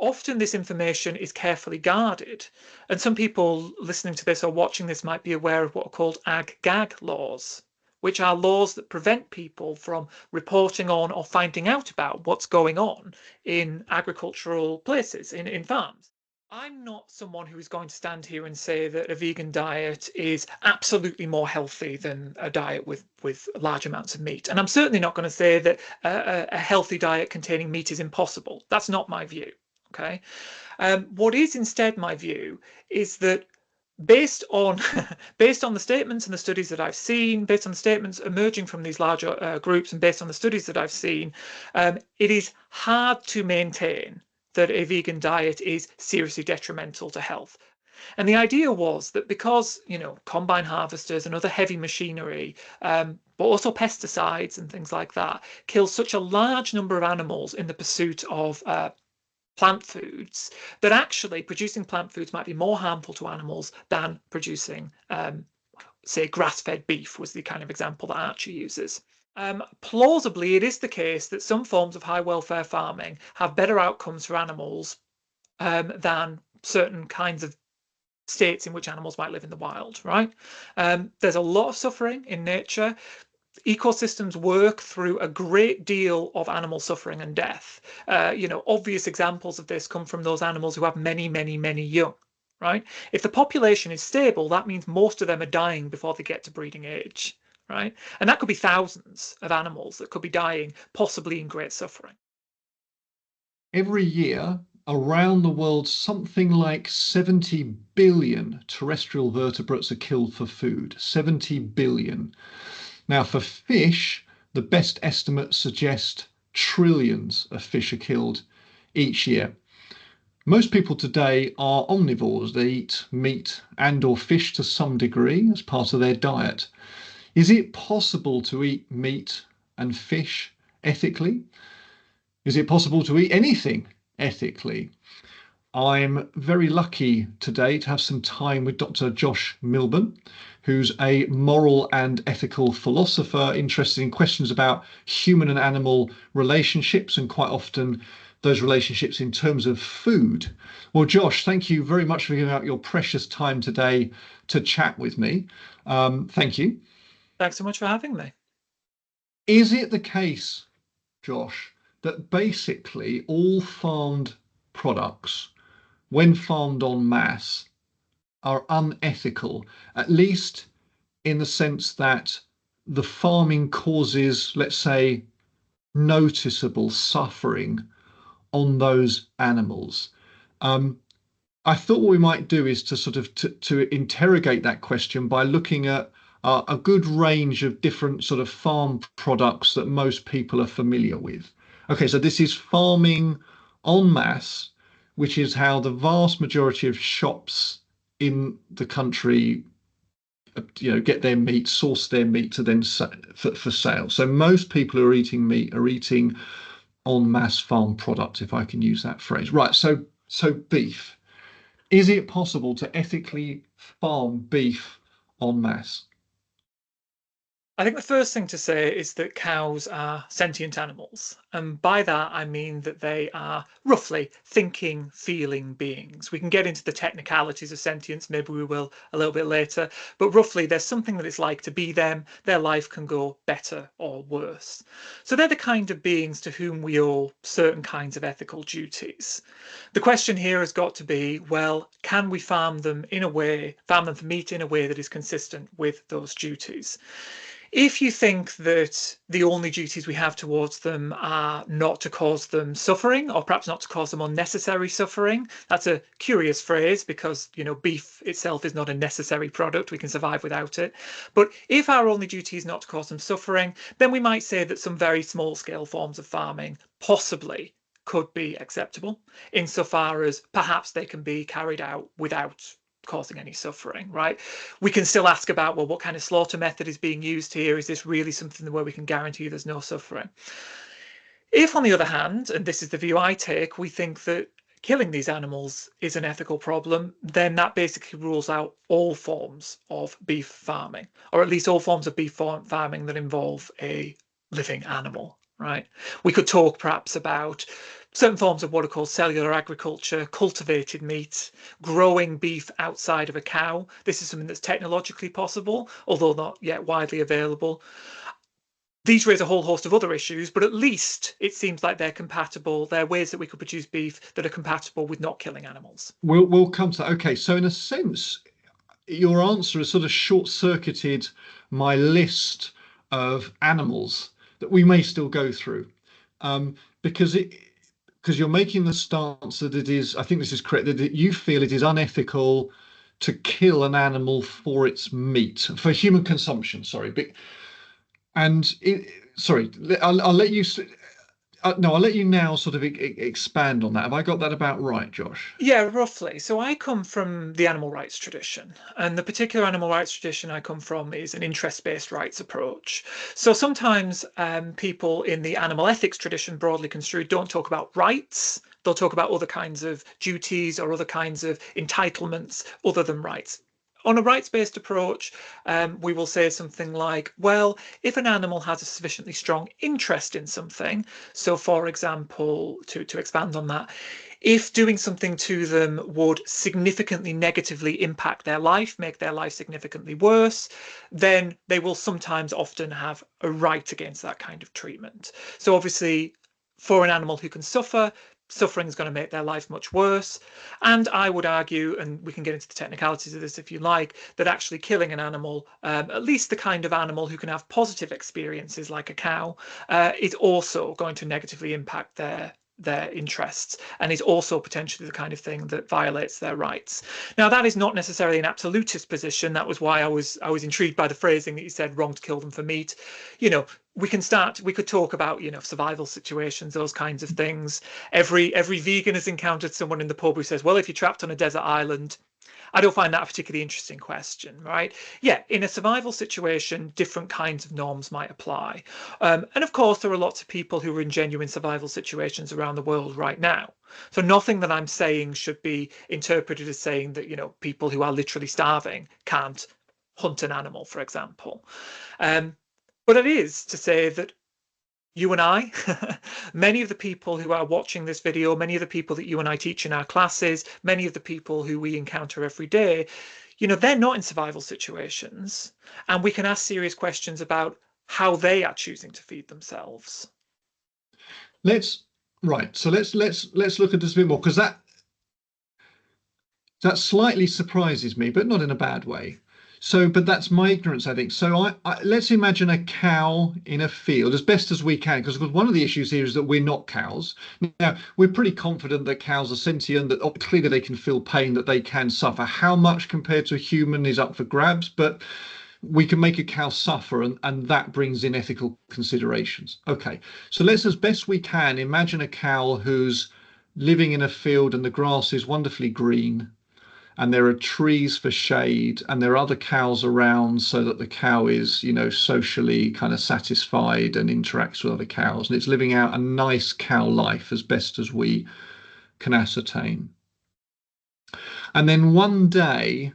often this information is carefully guarded. And some people listening to this or watching this might be aware of what are called ag-gag laws, which are laws that prevent people from reporting on or finding out about what's going on in agricultural places, in farms. I'm not someone who is going to stand here and say that a vegan diet is absolutely more healthy than a diet with large amounts of meat. And I'm certainly not going to say that a healthy diet containing meat is impossible. That's not my view. Okay. What is instead my view is that based on based on the statements and the studies that I've seen, based on the statements emerging from these larger groups, and based on the studies that I've seen, it is hard to maintain that a vegan diet is seriously detrimental to health. And the idea was that because, combine harvesters and other heavy machinery, but also pesticides and things like that, kill such a large number of animals in the pursuit of plant foods, that actually producing plant foods might be more harmful to animals than producing, say, grass-fed beef was the kind of example that Archie uses. Plausibly, it is the case that some forms of high welfare farming have better outcomes for animals than certain kinds of states in which animals might live in the wild, right? There's a lot of suffering in nature. Ecosystems work through a great deal of animal suffering and death. Obvious examples of this come from those animals who have many, many, many young, right? If the population is stable, that means most of them are dying before they get to breeding age. Right? And that could be thousands of animals that could be dying, possibly in great suffering. Every year around the world, something like 70 billion terrestrial vertebrates are killed for food. 70 billion. Now, for fish, the best estimates suggest trillions of fish are killed each year. Most people today are omnivores. They eat meat and or fish to some degree as part of their diet. Is it possible to eat meat and fish ethically? Is it possible to eat anything ethically? I'm very lucky today to have some time with Dr. Josh Milburn, who's a moral and ethical philosopher interested in questions about human and animal relationships, and quite often those relationships in terms of food. Well, Josh, thank you very much for giving out your precious time today to chat with me. Thank you. Thanks so much for having me. Is it the case, Josh, that basically all farmed products, when farmed en masse, are unethical, at least in the sense that the farming causes, let's say, noticeable suffering on those animals? I thought what we might do is to sort of to interrogate that question by looking at a good range of different sort of farm products that most people are familiar with. Okay, so this is farming en masse, which is how the vast majority of shops in the country, get their meat, source their meat to then for sale. So most people who are eating meat are eating en masse farm product, if I can use that phrase. Right. So beef. Is it possible to ethically farm beef en masse? I think the first thing to say is that cows are sentient animals. And by that, I mean that they are roughly thinking, feeling beings. We can get into the technicalities of sentience, maybe we will a little bit later, but roughly there's something that it's like to be them. Their life can go better or worse. So they're the kind of beings to whom we owe certain kinds of ethical duties. The question here has got to be, well, can we farm them for meat in a way that is consistent with those duties? If you think that the only duties we have towards them are not to cause them suffering, or perhaps not to cause them unnecessary suffering, that's a curious phrase because, beef itself is not a necessary product. We can survive without it. But if our only duty is not to cause them suffering, then we might say that some very small scale forms of farming possibly could be acceptable, insofar as perhaps they can be carried out without causing any suffering, right? We can still ask about, well, what kind of slaughter method is being used here? Is this really something where we can guarantee there's no suffering? If, on the other hand, and this is the view I take, we think that killing these animals is an ethical problem, then that basically rules out all forms of beef farming, or at least all forms of beef farming that involve a living animal. right? We could talk perhaps about certain forms of what are called cellular agriculture, cultivated meat, growing beef outside of a cow. This is something that's technologically possible, although not yet widely available. These raise a whole host of other issues, but at least it seems like they're compatible. They're ways that we could produce beef that are compatible with not killing animals. We'll come to that. Okay, so in a sense, your answer has sort of short-circuited my list of animals that we may still go through, um, because you're making the stance that it is, I think this is correct, that you feel it is unethical to kill an animal for its meat, for human consumption. Sorry, and sorry, I'll let you. No, I'll let you now sort of expand on that. Have I got that about right, Josh? Yeah, roughly. So I come from the animal rights tradition, and the particular animal rights tradition I come from is an interest-based rights approach. So sometimes people in the animal ethics tradition, broadly construed, don't talk about rights. They'll talk about other kinds of duties or other kinds of entitlements other than rights. On a rights-based approach, we will say something like, well, if an animal has a sufficiently strong interest in something, so for example, to expand on that, if doing something to them would significantly negatively impact their life, make their life significantly worse, then they will sometimes often have a right against that kind of treatment. So obviously, for an animal who can suffer, suffering is going to make their life much worse. And I would argue, and we can get into the technicalities of this if you like, that actually killing an animal, at least the kind of animal who can have positive experiences like a cow, is also going to negatively impact their interests and is also potentially the kind of thing that violates their rights. Now, that is not necessarily an absolutist position. That was why I was intrigued by the phrasing that you said, wrong to kill them for meat. You know, we could talk about, survival situations, those kinds of things. Every vegan has encountered someone in the pub who says, well, if you're trapped on a desert island, I don't find that a particularly interesting question, right? Yeah, in a survival situation, different kinds of norms might apply. And of course, there are lots of people who are in genuine survival situations around the world right now. So nothing that I'm saying should be interpreted as saying that, people who are literally starving can't hunt an animal, for example. Um, but it is to say that you and I, many of the people who are watching this video, many of the people that you and I teach in our classes, many of the people who we encounter every day, they're not in survival situations. And we can ask serious questions about how they are choosing to feed themselves. Let's right. So let's look at this a bit more, because that slightly surprises me, but not in a bad way. So, but that's my ignorance, I think. So, let's imagine a cow in a field as best as we can, because one of the issues here is that we're not cows. Now, we're pretty confident that cows are sentient, that clearly they can feel pain, that they can suffer. How much compared to a human is up for grabs, but we can make a cow suffer, and that brings in ethical considerations. Okay, so let's, as best we can, imagine a cow who's living in a field and the grass is wonderfully green and there are trees for shade and there are other cows around so that the cow is, socially kind of satisfied and interacts with other cows, and it's living out a nice cow life as best as we can ascertain. And then one day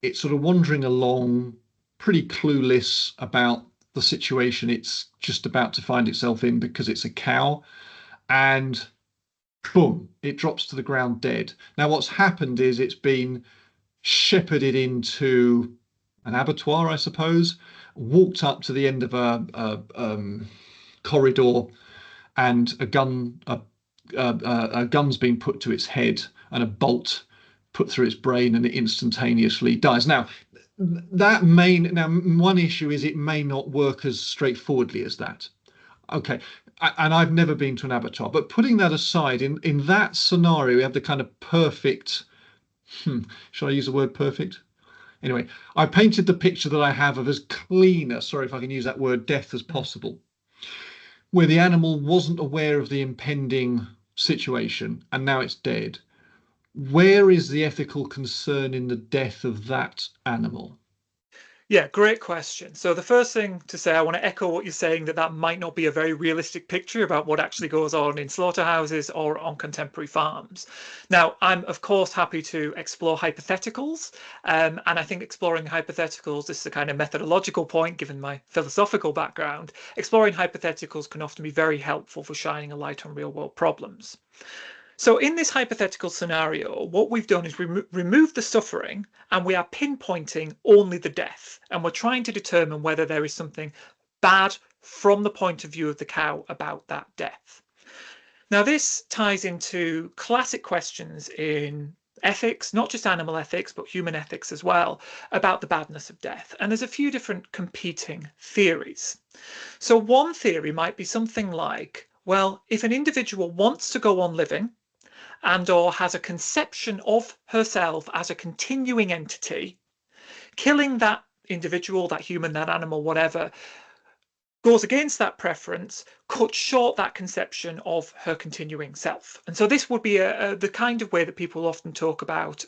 it's sort of wandering along, pretty clueless about the situation it's just about to find itself in because it's a cow, and boom, it drops to the ground dead. Now, what's happened is it's been shepherded into an abattoir, I suppose, walked up to the end of a corridor, and a gun's been put to its head and a bolt put through its brain, and it instantaneously dies. Now, one issue is it may not work as straightforwardly as that. Okay. And I've never been to an abattoir, but putting that aside, in that scenario, we have the kind of perfect, shall I use the word perfect? Anyway, I painted the picture that I have of as clean a, sorry if I can use that word, death as possible, where the animal wasn't aware of the impending situation and now it's dead. Where is the ethical concern in the death of that animal? Yeah, great question. So the first thing to say, I want to echo what you're saying, that that might not be a very realistic picture about what actually goes on in slaughterhouses or on contemporary farms. Now, I'm of course happy to explore hypotheticals, and I think exploring hypotheticals, this is a kind of methodological point given my philosophical background, exploring hypotheticals can often be very helpful for shining a light on real world problems. So in this hypothetical scenario, what we've done is remove the suffering and we are pinpointing only the death. And we're trying to determine whether there is something bad from the point of view of the cow about that death. Now, this ties into classic questions in ethics, not just animal ethics, but human ethics as well, about the badness of death. And there's a few different competing theories. So one theory might be something like, well, if an individual wants to go on living, and or has a conception of herself as a continuing entity, killing that individual, that human, that animal, whatever, goes against that preference, cuts short that conception of her continuing self. And so this would be the kind of way that people often talk about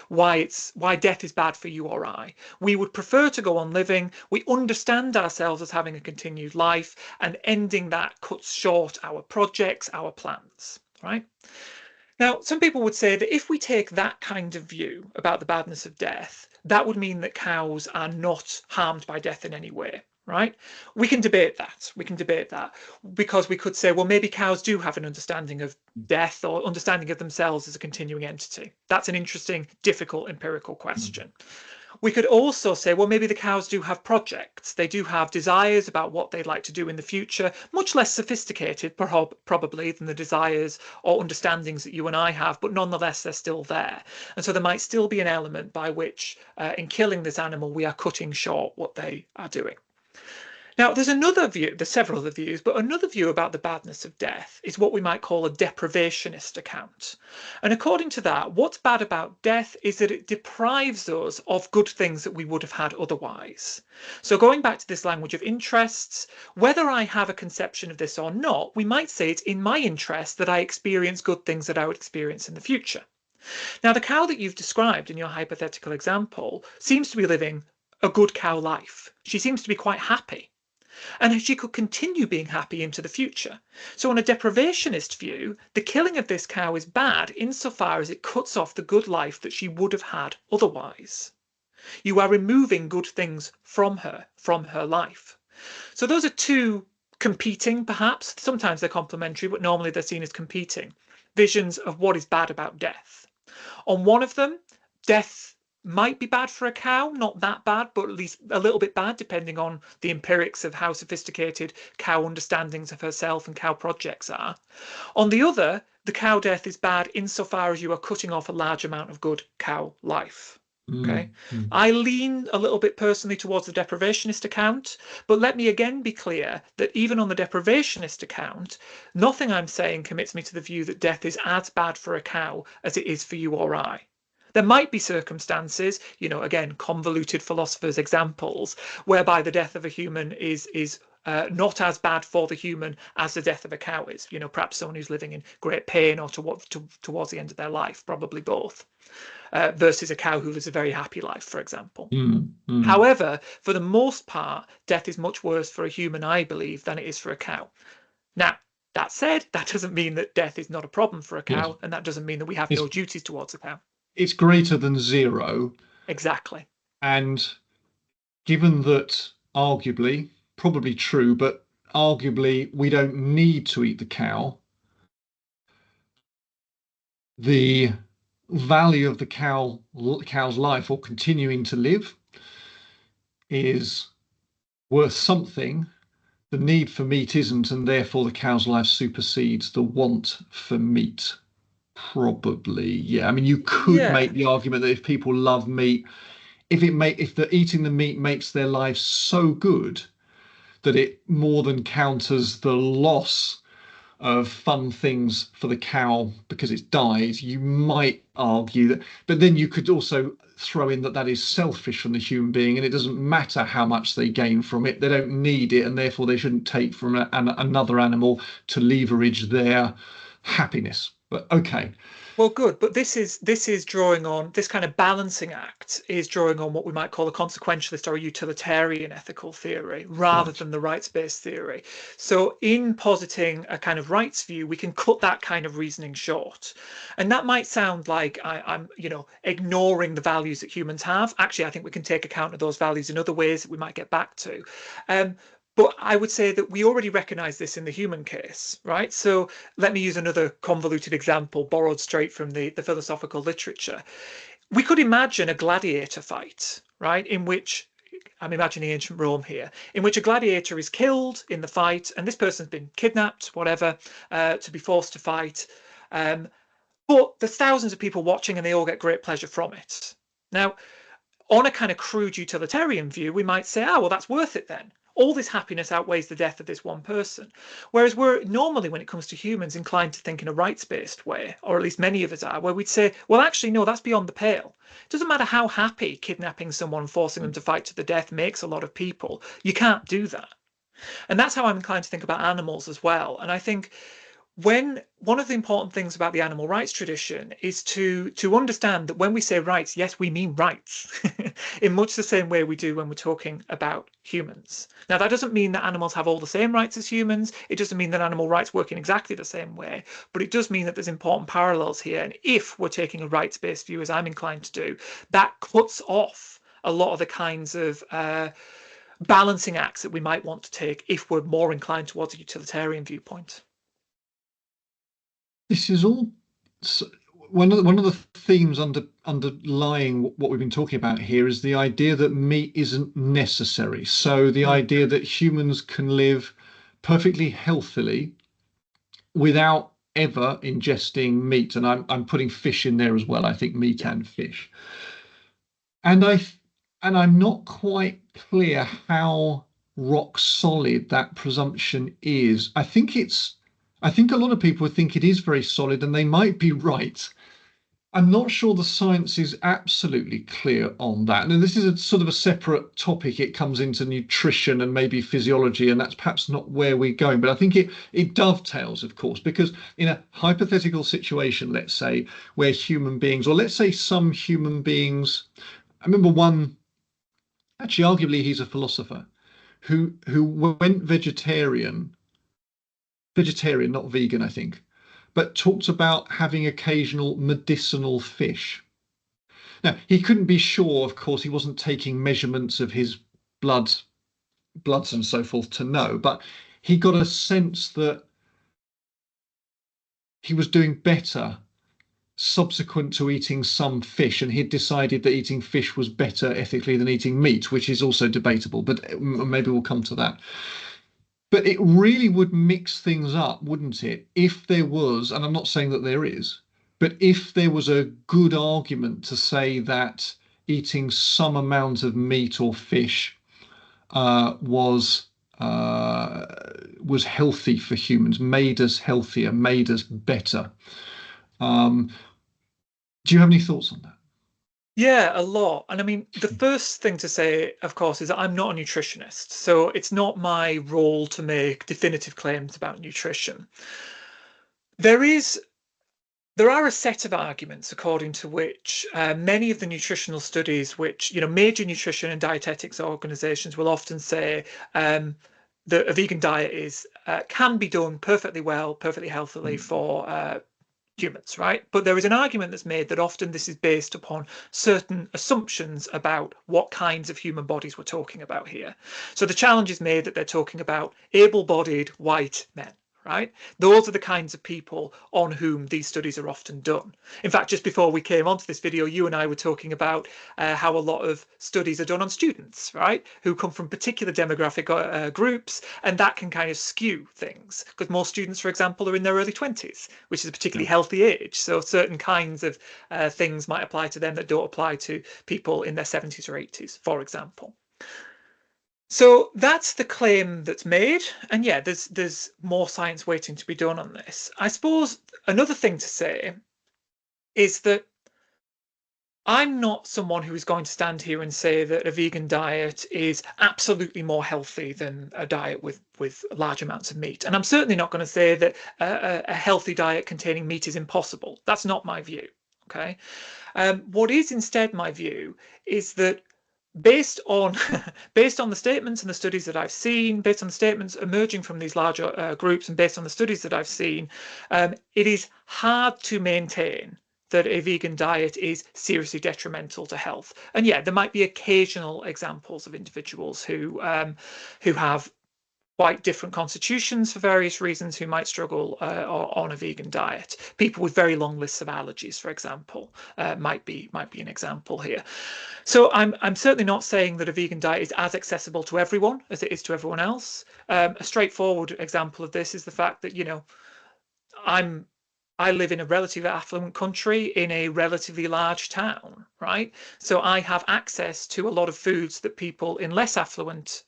why death is bad for you or I. We would prefer to go on living. We understand ourselves as having a continued life, and ending that cuts short our projects, our plans, right? Now, some people would say that if we take that kind of view about the badness of death, that would mean that cows are not harmed by death in any way, right? We can debate that. We can debate that because we could say, well, maybe cows do have an understanding of death or understanding of themselves as a continuing entity. That's an interesting, difficult empirical question. We could also say, well, maybe the cows do have projects. They do have desires about what they'd like to do in the future, much less sophisticated, probably, than the desires or understandings that you and I have, but nonetheless, they're still there. And so there might still be an element by which, in killing this animal, we are cutting short what they are doing. Now, there's another view, there's several other views, but another view about the badness of death is what we might call a deprivationist account. And according to that, what's bad about death is that it deprives us of good things that we would have had otherwise. So going back to this language of interests, whether I have a conception of this or not, we might say it's in my interest that I experience good things that I would experience in the future. Now, the cow that you've described in your hypothetical example seems to be living a good cow life. She seems to be quite happy, and she could continue being happy into the future. So on a deprivationist view, the killing of this cow is bad insofar as it cuts off the good life that she would have had otherwise. You are removing good things from her life. So those are two competing, perhaps. Sometimes they're complementary, but normally they're seen as competing visions of what is bad about death. On one of them, death might be bad for a cow, not that bad, but at least a little bit bad, depending on the empirics of how sophisticated cow understandings of herself and cow projects are. On the other, the cow death is bad insofar as you are cutting off a large amount of good cow life. Okay. I lean a little bit personally towards the deprivationist account, but let me again be clear that even on the deprivationist account, nothing I'm saying commits me to the view that death is as bad for a cow as it is for you or I. There might be circumstances, again, convoluted philosophers' examples, whereby the death of a human is not as bad for the human as the death of a cow is. Perhaps someone who's living in great pain or towards the end of their life, probably both, versus a cow who lives a very happy life, for example. However, for the most part, death is much worse for a human, I believe, than it is for a cow. Now, that said, that doesn't mean that death is not a problem for a cow, Yes. and that doesn't mean that we have no duties towards a cow. It's greater than zero. Exactly. And given that arguably, probably true, but arguably we don't need to eat the cow, the value of the cow's life or continuing to live is worth something. The need for meat isn't, and therefore the cow's life supersedes the want for meat. Probably, yeah. I mean, you could Yeah. make the argument that if people love meat, if the eating the meat makes their lives so good that it more than counters the loss of fun things for the cow because it's died, you might argue that. But then you could also throw in that is selfish from the human being, and it doesn't matter how much they gain from it. They don't need it, and therefore they shouldn't take from another animal to leverage their happiness. But okay. Well, good, but this is drawing on this kind of balancing act is drawing on what we might call a consequentialist or a utilitarian ethical theory rather Right. than the rights-based theory. So in positing a kind of rights view, we can cut that kind of reasoning short. And that might sound like I'm, ignoring the values that humans have. Actually, I think we can take account of those values in other ways that we might get back to. Um, but I would say that we already recognize this in the human case, right? So let me use another convoluted example borrowed straight from the philosophical literature. We could imagine a gladiator fight, right, in which I'm imagining ancient Rome here, in which a gladiator is killed in the fight, and this person's been kidnapped, whatever, to be forced to fight. Um, but there's thousands of people watching, and they all get great pleasure from it. Now, on a kind of crude utilitarian view, we might say, oh, well, that's worth it then. All this happiness outweighs the death of this one person. Whereas we're normally, when it comes to humans, inclined to think in a rights based way, or at least many of us are, where we'd say, well, actually, no, that's beyond the pale. It doesn't matter how happy kidnapping someone, forcing them to fight to the death makes a lot of people. You can't do that. And that's how I'm inclined to think about animals as well. And I think when one of the important things about the animal rights tradition is to understand that when we say rights, yes, we mean rights in much the same way we do when we're talking about humans. Now, that doesn't mean that animals have all the same rights as humans. It doesn't mean that animal rights work in exactly the same way, but it does mean that there's important parallels here. And if we're taking a rights-based view, as I'm inclined to do, that cuts off a lot of the kinds of balancing acts that we might want to take if we're more inclined towards a utilitarian viewpoint. This is all one of the themes underlying what we've been talking about here is the idea that meat isn't necessary. So the Mm, idea that humans can live perfectly healthily without ever ingesting meat, and I'm putting fish in there as well. I think meat yeah. and fish, and I'm not quite clear how rock solid that presumption is. I think a lot of people think it is very solid, and they might be right. I'm not sure the science is absolutely clear on that. And this is a sort of a separate topic. It comes into nutrition and maybe physiology, and that's perhaps not where we're going. But I think it dovetails, of course, because in a hypothetical situation, let's say, where human beings, or let's say some human beings, I remember one, actually, arguably he's a philosopher, who went vegetarian, not vegan, I think, but talked about having occasional medicinal fish. Now, he couldn't be sure, of course, he wasn't taking measurements of his bloods and so forth to know, but he got a sense that he was doing better subsequent to eating some fish, and he'd decided that eating fish was better ethically than eating meat, which is also debatable, but maybe we'll come to that. But it really would mix things up, wouldn't it? If there was, and I'm not saying that there is, but if there was a good argument to say that eating some amount of meat or fish uh, was uh, was healthy for humans, made us healthier, made us better. Um, do you have any thoughts on that? Yeah, a lot. And I mean, the first thing to say, of course, is that I'm not a nutritionist. So it's not my role to make definitive claims about nutrition. There is there are a set of arguments according to which many of the nutritional studies, which major nutrition and dietetics organizations will often say that a vegan diet is can be done perfectly well, perfectly healthily Mm. for humans, right? But there is an argument that's made that often this is based upon certain assumptions about what kinds of human bodies we're talking about here. So the challenge is made that they're talking about able-bodied white men. Right? Those are the kinds of people on whom these studies are often done. In fact, just before we came onto this video, you and I were talking about how a lot of studies are done on students, right? Who come from particular demographic groups, and that can kind of skew things because most students, for example, are in their early 20s, which is a particularly Yeah. healthy age. So certain kinds of things might apply to them that don't apply to people in their 70s or 80s, for example. So that's the claim that's made, and yeah, there's more science waiting to be done on this. I suppose another thing to say is that I'm not someone who is going to stand here and say that a vegan diet is absolutely more healthy than a diet with large amounts of meat. And I'm certainly not going to say that a healthy diet containing meat is impossible. That's not my view. Okay. What is instead my view is that based on based on the statements and the studies that I've seen, based on the statements emerging from these larger groups, and based on the studies that I've seen, it is hard to maintain that a vegan diet is seriously detrimental to health. And yeah, there might be occasional examples of individuals who have quite different constitutions for various reasons who might struggle on a vegan diet. People with very long lists of allergies, for example, might be an example here. So I'm certainly not saying that a vegan diet is as accessible to everyone as it is to everyone else. A straightforward example of this is the fact that, you know, I'm I live in a relatively affluent country in a relatively large town, right? So I have access to a lot of foods that people in less affluent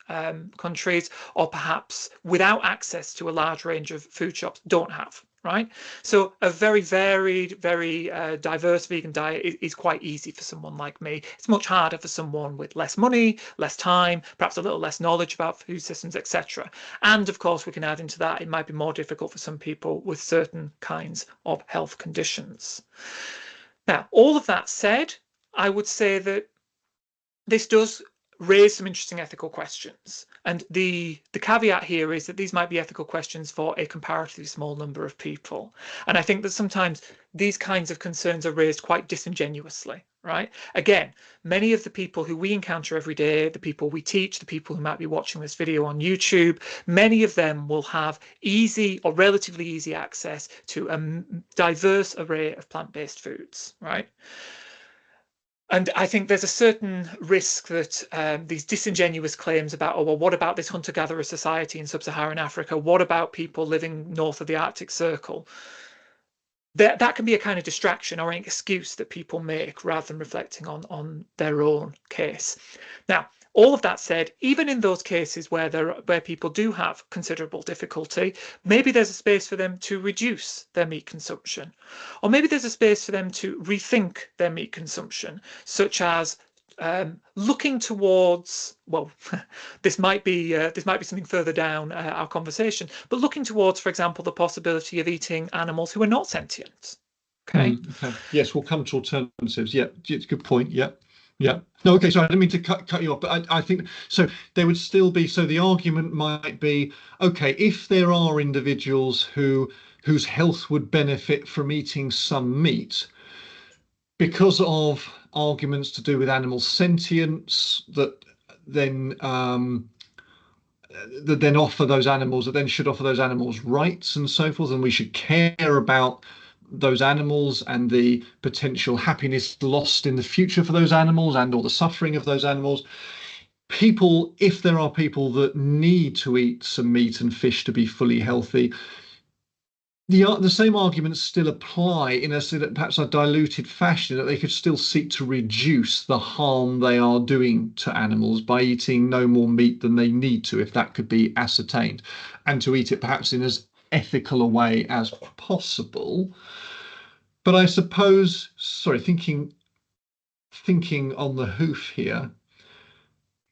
countries, or perhaps without access to a large range of food shops, don't have. Right. So a very varied, very diverse vegan diet is quite easy for someone like me. It's much harder for someone with less money, less time, perhaps a little less knowledge about food systems, etc. And of course, we can add into that, it might be more difficult for some people with certain kinds of health conditions. Now, all of that said, I would say that this does raise some interesting ethical questions. And the caveat here is that these might be ethical questions for a comparatively small number of people. And I think that sometimes these kinds of concerns are raised quite disingenuously, right? Again, many of the people who we encounter every day, the people we teach, the people who might be watching this video on YouTube, many of them will have easy or relatively easy access to a diverse array of plant-based foods, right? And I think there's a certain risk that these disingenuous claims about, oh, well, what about this hunter-gatherer society in sub-Saharan Africa? What about people living north of the Arctic Circle? That can be a kind of distraction or an excuse that people make rather than reflecting on their own case. Now, all of that said, even in those cases where people do have considerable difficulty, maybe there's a space for them to reduce their meat consumption, or maybe there's a space for them to rethink their meat consumption, such as looking towards, well, this might be something further down our conversation, but looking towards, for example, the possibility of eating animals who are not sentient. Okay. Okay. Yes, we'll come to alternatives. Yeah, it's a good point. Yeah. Yeah. No, okay, sorry, I didn't mean to cut you off, but I think so there would still be, so the argument might be, okay, if there are individuals whose health would benefit from eating some meat because of arguments to do with animal sentience then that then offer those animals, that then should offer those animals rights and so forth, and we should care about those animals and the potential happiness lost in the future for those animals and or the suffering of those animals. People, if there are people that need to eat some meat and fish to be fully healthy, the same arguments still apply in a sort of perhaps a diluted fashion, that they could still seek to reduce the harm they are doing to animals by eating no more meat than they need to, if that could be ascertained, and to eat it perhaps in as ethical a way as possible. But I suppose, sorry, thinking on the hoof here,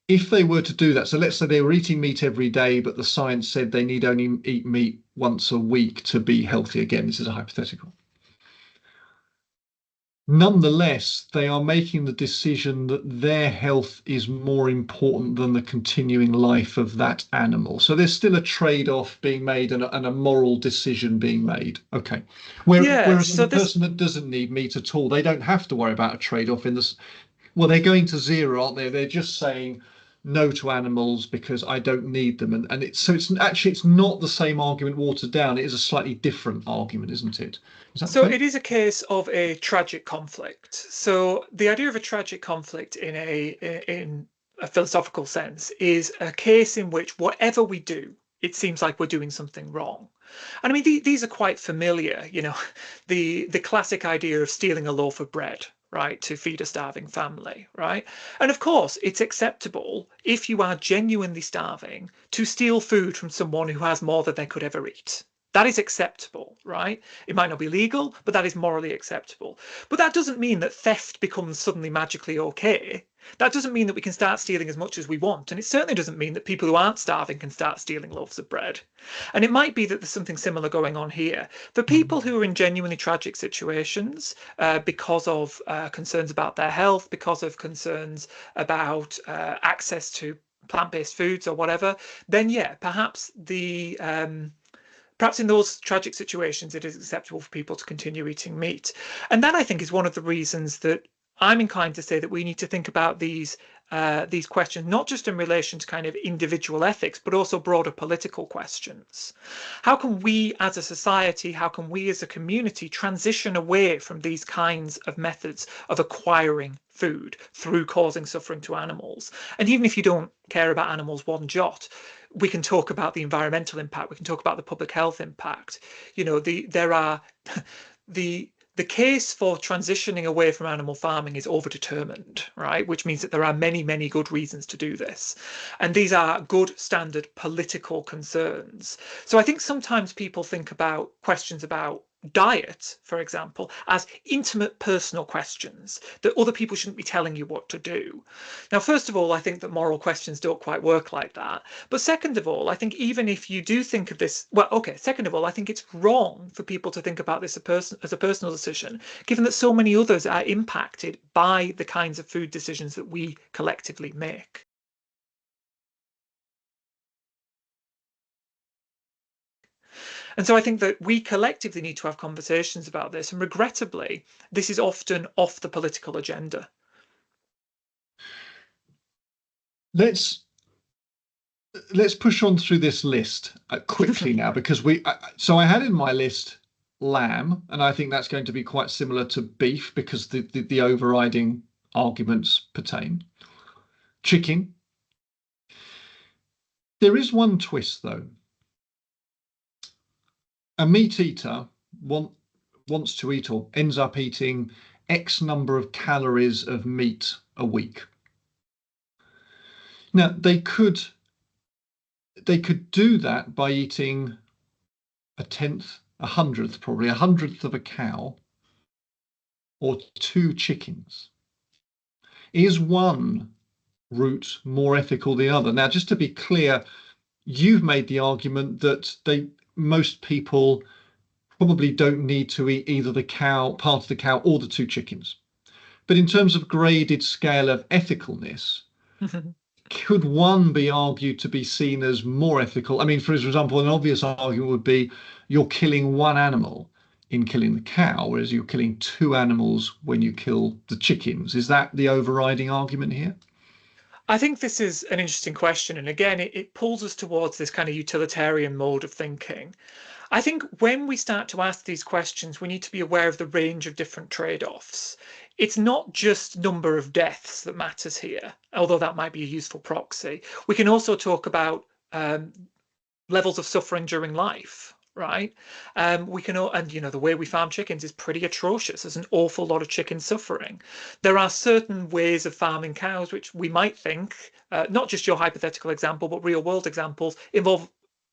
if they were to do that, so let's say they were eating meat every day, but the science said they need only eat meat once a week to be healthy. Again, this is a hypothetical. Nonetheless, they are making the decision that their health is more important than the continuing life of that animal. So there's still a trade-off being made and a moral decision being made. Okay. Yeah, Whereas so the this person that doesn't need meat at all, they don't have to worry about a trade-off in this. Well, they're going to zero, aren't they? They're just saying no to animals because I don't need them. And it's actually, it's not the same argument watered down. It is a slightly different argument, isn't it? Is that So fair? it is a case of a tragic conflict. So the idea of a tragic conflict in a philosophical sense is a case in which whatever we do, it seems like we're doing something wrong. And I mean, these are quite familiar, you know, the classic idea of stealing a loaf of bread, right, to feed a starving family, right? And of course, it's acceptable if you are genuinely starving to steal food from someone who has more than they could ever eat. That is acceptable, right? It might not be legal, but that is morally acceptable. But that doesn't mean that theft becomes suddenly magically okay. That doesn't mean that we can start stealing as much as we want. And it certainly doesn't mean that people who aren't starving can start stealing loaves of bread. And it might be that there's something similar going on here. For people who are in genuinely tragic situations because of concerns about their health, because of concerns about access to plant-based foods or whatever, then yeah, perhaps perhaps in those tragic situations, it is acceptable for people to continue eating meat. And that, I think, is one of the reasons that I'm inclined to say that we need to think about these questions, not just in relation to kind of individual ethics, but also broader political questions. How can we as a society, how can we as a community transition away from these kinds of methods of acquiring food through causing suffering to animals? And even if you don't care about animals one jot, we can talk about the environmental impact. We can talk about the public health impact. You know, there are the case for transitioning away from animal farming is overdetermined, right? Which means that there are many, many good reasons to do this. And these are good standard political concerns. So I think sometimes people think about questions about diet, for example, as intimate personal questions that other people shouldn't be telling you what to do. Now, first of all, I think that moral questions don't quite work like that. But second of all, I think even if you do think of this, well, okay, second of all, I think it's wrong for people to think about this as a personal decision, given that so many others are impacted by the kinds of food decisions that we collectively make. And so I think that we collectively need to have conversations about this. And regrettably, this is often off the political agenda. Let's push on through this list quickly now, because so I had in my list lamb, and I think that's going to be quite similar to beef because the overriding arguments pertain. Chicken. There is one twist though. A meat eater wants to eat or ends up eating X number of calories of meat a week. Now they could do that by eating a tenth, a hundredth, probably a hundredth of a cow or 2 chickens. Is one route more ethical than the other? Now, just to be clear, you've made the argument that most people probably don't need to eat either the cow, part of the cow, or the 2 chickens. But in terms of graded scale of ethicalness, could one be argued to be seen as more ethical? I mean, for example, an obvious argument would be you're killing one animal in killing the cow, whereas you're killing 2 animals when you kill the chickens. Is that the overriding argument here? I think this is an interesting question. And again, it pulls us towards this kind of utilitarian mode of thinking. I think when we start to ask these questions, we need to be aware of the range of different trade-offs. It's not just number of deaths that matters here, although that might be a useful proxy. We can also talk about levels of suffering during life, right? We can, and you know, the way we farm chickens is pretty atrocious. There's an awful lot of chicken suffering. There are certain ways of farming cows which we might think, not just your hypothetical example, but real world examples involve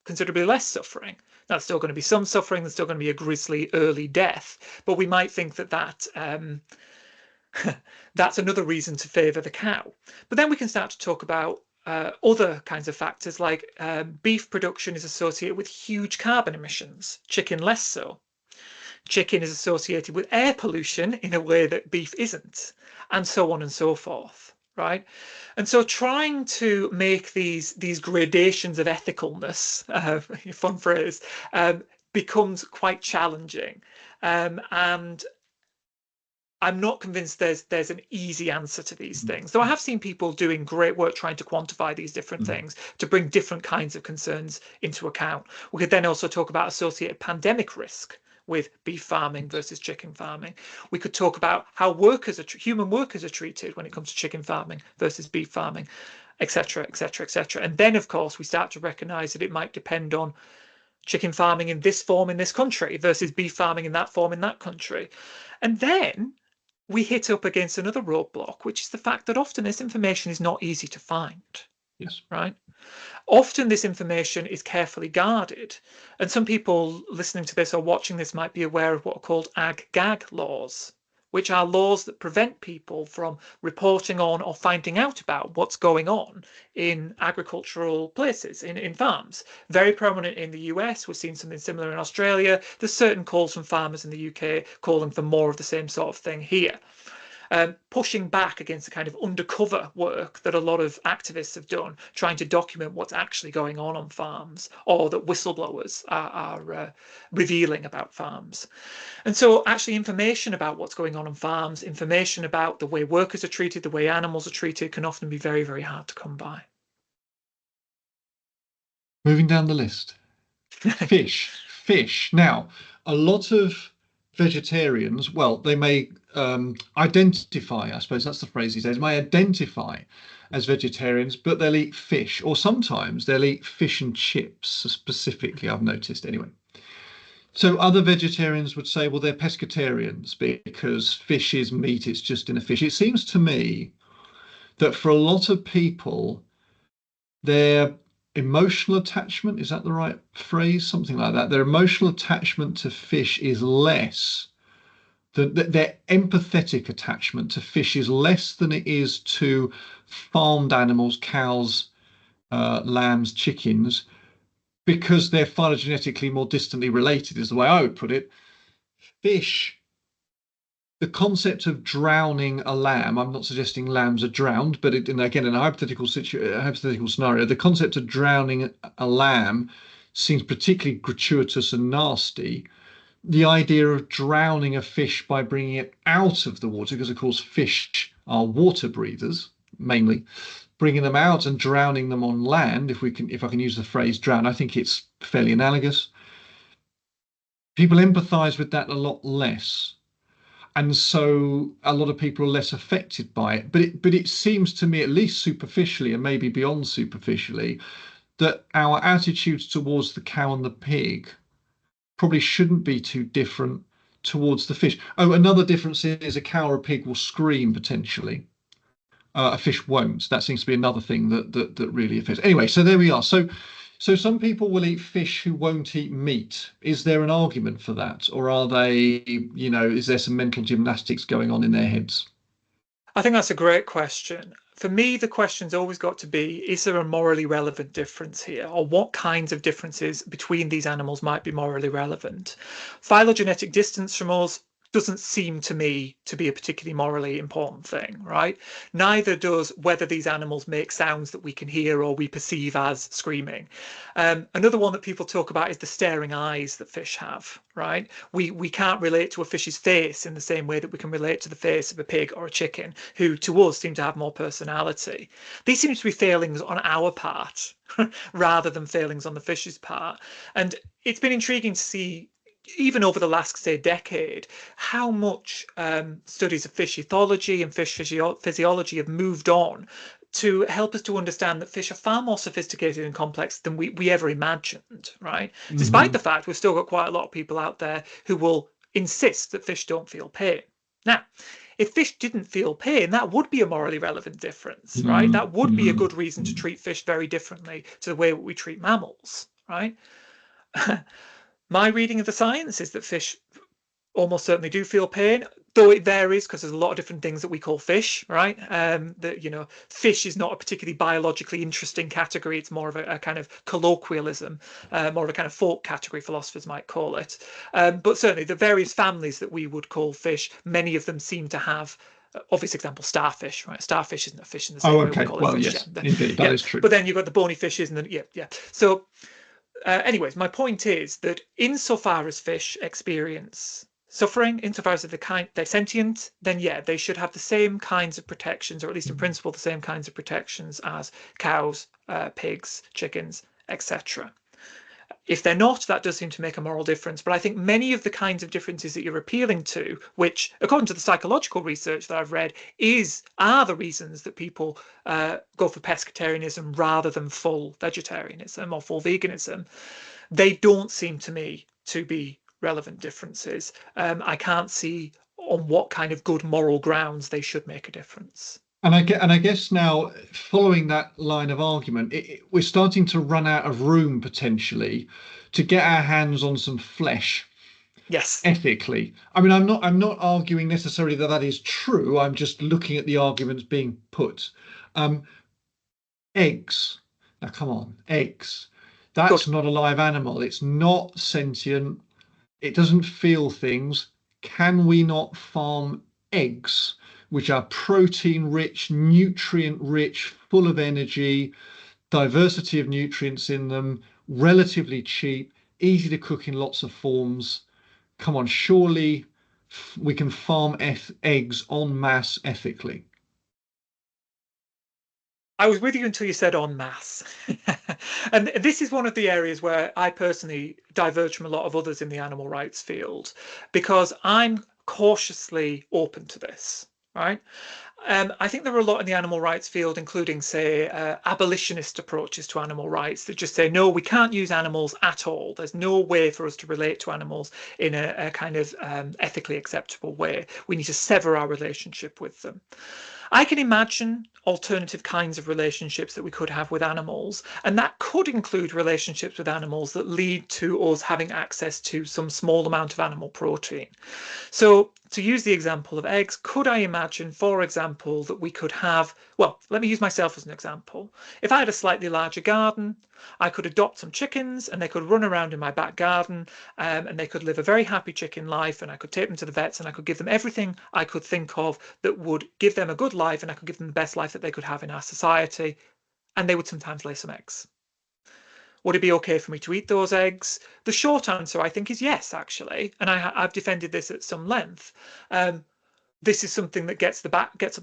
considerably less suffering. That's still going to be some suffering. There's still going to be a grisly early death, but we might think that that's another reason to favour the cow. But then we can start to talk about other kinds of factors, like beef production is associated with huge carbon emissions, chicken less so. Chicken is associated with air pollution in a way that beef isn't, and so on and so forth, right? And so trying to make these gradations of ethicalness, fun phrase, becomes quite challenging. And I'm not convinced there's an easy answer to these things. Though I have seen people doing great work trying to quantify these different things to bring different kinds of concerns into account. We could then also talk about associated pandemic risk with beef farming versus chicken farming. We could talk about how human workers are treated when it comes to chicken farming versus beef farming, etc., etc., etc. And then, of course, we start to recognise that it might depend on chicken farming in this form in this country versus beef farming in that form in that country. And then we hit up against another roadblock, which is the fact that often this information is not easy to find. Yes. right? Often this information is carefully guarded, and some people listening to this or watching this might be aware of what are called ag-gag laws, which are laws that prevent people from reporting on or finding out about what's going on in agricultural places, in farms. Very prominent in the US, we've seen something similar in Australia. There's certain calls from farmers in the UK calling for more of the same sort of thing here. Pushing back against the kind of undercover work that a lot of activists have done, trying to document what's actually going on farms, or that whistleblowers are revealing about farms. And so actually information about what's going on farms, information about the way workers are treated, the way animals are treated, can often be very, very hard to come by. Moving down the list. Fish. Now, a lot of vegetarians, well, they may identify, I suppose that's the phrase these days, may identify as vegetarians, but they'll eat fish, or sometimes they'll eat fish and chips, specifically, I've noticed anyway. So other vegetarians would say, well, they're pescatarians because fish is meat, it's just in a fish. It seems to me that for a lot of people, their emotional attachment, is that the right phrase? Something like that. Their emotional attachment to fish is less. Their empathetic attachment to fish is less than it is to farmed animals, cows, lambs, chickens, because they're phylogenetically more distantly related, is the way I would put it. Fish, the concept of drowning a lamb, I'm not suggesting lambs are drowned, but again, in a hypothetical scenario, the concept of drowning a lamb seems particularly gratuitous and nasty. The idea of drowning a fish by bringing it out of the water, because of course fish are water breathers mainly, bringing them out and drowning them on land, if I can use the phrase drown, I think it's fairly analogous. People empathize with that a lot less. And so a lot of people are less affected by it. But it seems to me, at least superficially and maybe beyond superficially, that our attitudes towards the cow and the pig probably shouldn't be too different towards the fish. Oh, another difference is a cow or a pig will scream potentially. A fish won't. That seems to be another thing that really affects. Anyway, so there we are. So some people will eat fish who won't eat meat. Is there an argument for that? Or are they, is there some mental gymnastics going on in their heads? I think that's a great question. For me, the question's always got to be, is there a morally relevant difference here? Or what kinds of differences between these animals might be morally relevant? Phylogenetic distance from us doesn't seem to me to be a particularly morally important thing, right? Neither does whether these animals make sounds that we can hear or we perceive as screaming. Another one that people talk about is the staring eyes that fish have, right? We can't relate to a fish's face in the same way that we can relate to the face of a pig or a chicken, who to us seem to have more personality. These seem to be failings on our part rather than failings on the fish's part. And it's been intriguing to see, even over the last, say, decade, how much studies of fish ethology and fish physiology have moved on to help us to understand that fish are far more sophisticated and complex than we ever imagined, right? Despite the Mm-hmm. fact we've still got quite a lot of people out there who will insist that fish don't feel pain. Now, if fish didn't feel pain, that would be a morally relevant difference, right? That would be a good reason to treat fish very differently to the way we treat mammals, right? My reading of the science is that fish almost certainly do feel pain, though it varies because there's a lot of different things that we call fish, right? That fish is not a particularly biologically interesting category. It's more of a kind of colloquialism, more of a kind of folk category, philosophers might call it. But certainly the various families that we would call fish, many of them seem to have. Obvious example, starfish, right? Starfish isn't a fish in the Oh, same way we okay. call it Well, fish. yes, Yeah, indeed, that yeah. is true. But then you've got the bony fishes, and then yeah. So anyways, my point is that insofar as fish experience suffering, insofar as they're sentient, then yeah, they should have the same kinds of protections, or at least in principle, the same kinds of protections as cows, pigs, chickens, etc. If they're not, that does seem to make a moral difference. But I think many of the kinds of differences that you're appealing to, which, according to the psychological research that I've read, are the reasons that people go for pescatarianism rather than full vegetarianism or full veganism, they don't seem to me to be relevant differences. I can't see on what kind of good moral grounds they should make a difference. And I guess now, following that line of argument, we're starting to run out of room potentially to get our hands on some flesh Yes. ethically. I mean, I'm not arguing necessarily that that is true. I'm just looking at the arguments being put. Um, Eggs. Now, come on, eggs. Good. That's not a live animal. It's not sentient. It doesn't feel things. Can we not farm eggs, which are protein rich, nutrient rich, full of energy, diversity of nutrients in them, relatively cheap, easy to cook in lots of forms? Come on, surely we can farm eggs en masse ethically. I was with you until you said en masse. And this is one of the areas where I personally diverge from a lot of others in the animal rights field because I'm cautiously open to this, right? I think there are a lot in the animal rights field, including, say, abolitionist approaches to animal rights that just say, no, we can't use animals at all. There's no way for us to relate to animals in a kind of ethically acceptable way. We need to sever our relationship with them. I can imagine alternative kinds of relationships that we could have with animals, and that could include relationships with animals that lead to us having access to some small amount of animal protein. So, to use the example of eggs, could I imagine, for example, that we could have, well, let me use myself as an example. If I had a slightly larger garden, I could adopt some chickens and they could run around in my back garden and they could live a very happy chicken life and I could take them to the vets and I could give them everything I could think of that would give them a good life and I could give them the best life that they could have in our society and they would sometimes lay some eggs. Would it be okay for me to eat those eggs? The short answer, I think, is yes, actually, and I've defended this at some length. Um, this is something that gets at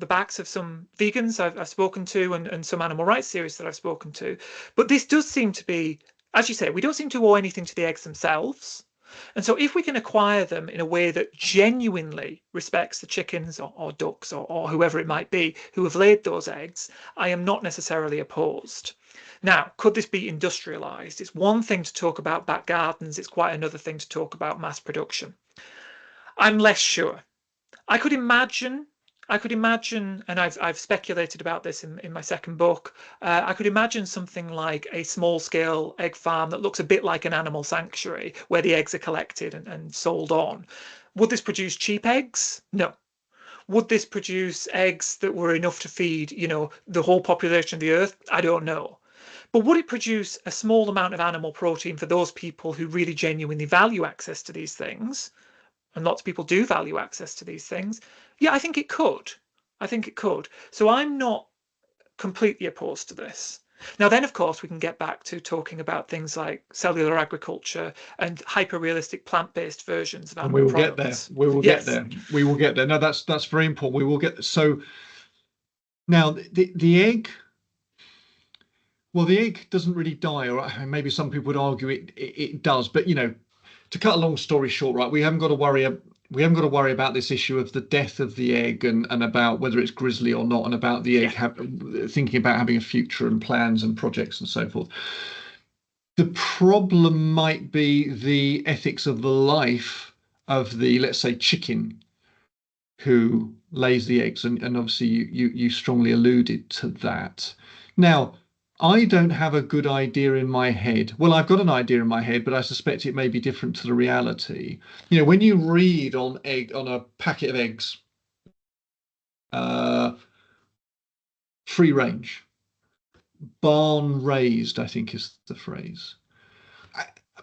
the backs of some vegans I've spoken to and some animal rights theorists that I've spoken to. But this does seem to be, as you say, we don't seem to owe anything to the eggs themselves. And so if we can acquire them in a way that genuinely respects the chickens or ducks or whoever it might be who have laid those eggs, I am not necessarily opposed. Now, could this be industrialized? It's one thing to talk about back gardens, it's quite another thing to talk about mass production. I'm less sure. I could imagine, I could imagine, and I've speculated about this in my second book. I could imagine something like a small scale egg farm that looks a bit like an animal sanctuary where the eggs are collected and sold on. Would this produce cheap eggs? No. Would this produce eggs that were enough to feed, the whole population of the earth? I don't know. But would it produce a small amount of animal protein for those people who really genuinely value access to these things? And lots of people do value access to these things. Yeah, I think it could. I think it could. So I'm not completely opposed to this. Now, then, of course, we can get back to talking about things like cellular agriculture and hyper realistic plant based versions of And we animal will get there. products. We will get Yes. there. We will get there. No, that's very important. We will get so now the egg. Well, the egg doesn't really die, or maybe some people would argue it does. But to cut a long story short, right, we haven't got to worry. We haven't got to worry about this issue of the death of the egg and about whether it's grizzly or not, and about the egg Yeah. thinking about having a future and plans and projects and so forth. The problem might be the ethics of the life of the, let's say, chicken who lays the eggs, and obviously you strongly alluded to that. Now, I don't have a good idea in my head. Well, I've got an idea in my head, but I suspect it may be different to the reality. When you read on a packet of eggs, uh, free range, barn raised, I think is the phrase.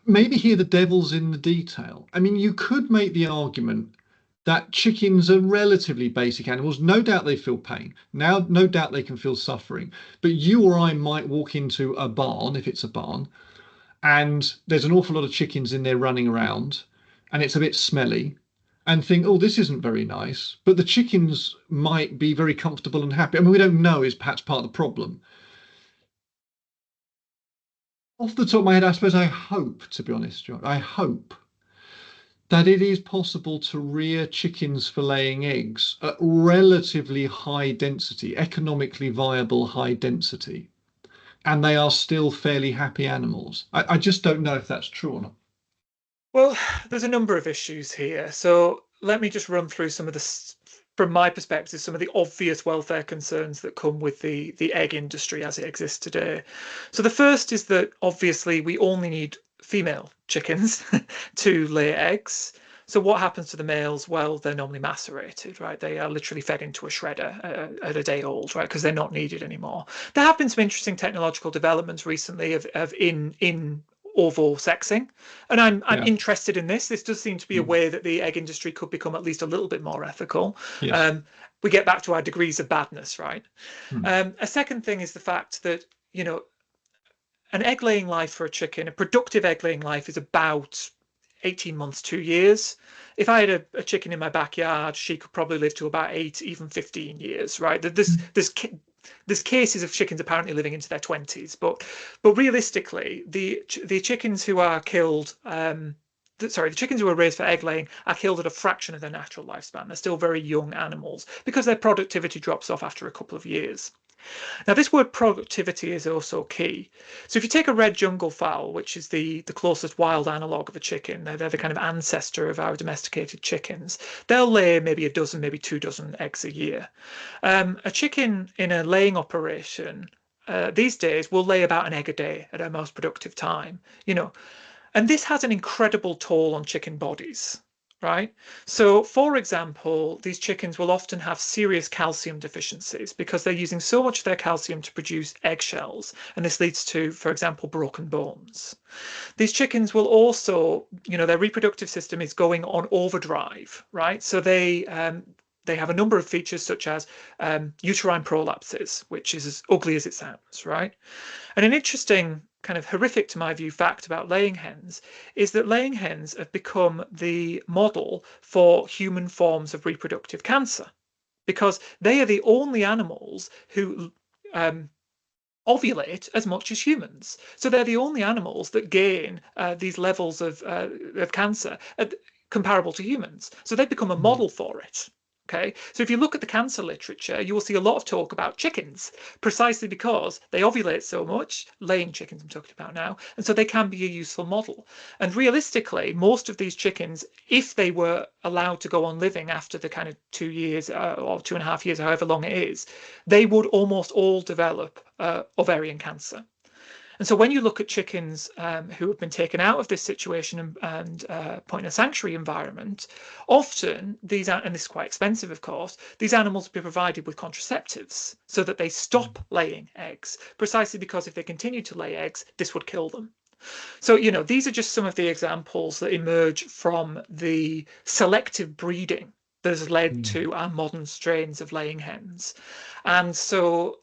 Maybe here the devil's in the detail. I mean, you could make the argument that chickens are relatively basic animals. No doubt they feel pain. Now, no doubt they can feel suffering. But you or I might walk into a barn, if it's a barn, and there's an awful lot of chickens in there running around, and it's a bit smelly, and think, oh, this isn't very nice. But the chickens might be very comfortable and happy. I mean, we don't know is perhaps part of the problem. Off the top of my head, I suppose I hope, to be honest, John, I hope that it is possible to rear chickens for laying eggs at relatively high density, economically viable high density, and they are still fairly happy animals. I just don't know if that's true or not. Well, there's a number of issues here. So let me just run through some of the from my perspective, some of the obvious welfare concerns that come with the egg industry as it exists today. So the first is that obviously we only need female chickens to lay eggs. So what happens to the males? Well, they're normally macerated, right? They are literally fed into a shredder at a day old, right? Because they're not needed anymore. There have been some interesting technological developments recently of in ovo sexing, and I'm Yeah. interested in this. This does seem to be a way that the egg industry could become at least a little bit more ethical. Yes. We get back to our degrees of badness, right? Mm. A second thing is the fact that, you know, an egg laying life for a chicken, a productive egg laying life is about 18 months, 2 years. If I had a chicken in my backyard, she could probably live to about 8, even 15 years, right? There's cases of chickens apparently living into their 20s, but realistically, the chickens who are killed, sorry, the chickens who are raised for egg laying are killed at a fraction of their natural lifespan. They're still very young animals because their productivity drops off after a couple of years. Now, this word productivity is also key. So if you take a red jungle fowl, which is the closest wild analogue of a chicken, they're the kind of ancestor of our domesticated chickens, they'll lay maybe a dozen, maybe 2 dozen eggs a year. A chicken in a laying operation these days will lay about an egg a day at our most productive time, you know, and this has an incredible toll on chicken bodies, right? So, for example, these chickens will often have serious calcium deficiencies because they're using so much of their calcium to produce eggshells. And this leads to, for example, broken bones. These chickens will also, you know, their reproductive system is going on overdrive, right? So they have a number of features such as uterine prolapses, which is as ugly as it sounds, right? And an interesting, kind of horrific to my view, fact about laying hens is that laying hens have become the model for human forms of reproductive cancer because they are the only animals who ovulate as much as humans. So they're the only animals that gain these levels of cancer comparable to humans. So they've become a model for it. Okay, so if you look at the cancer literature, you will see a lot of talk about chickens, precisely because they ovulate so much, laying chickens I'm talking about now, and so they can be a useful model. And realistically, most of these chickens, if they were allowed to go on living after the kind of 2 years or 2.5 years, however long it is, they would almost all develop ovarian cancer. And so when you look at chickens who have been taken out of this situation and put in a sanctuary environment, often these, and this is quite expensive, of course, these animals will be provided with contraceptives so that they stop laying eggs, precisely because if they continue to lay eggs, this would kill them. So, you know, these are just some of the examples that emerge from the selective breeding that has led to our modern strains of laying hens. And so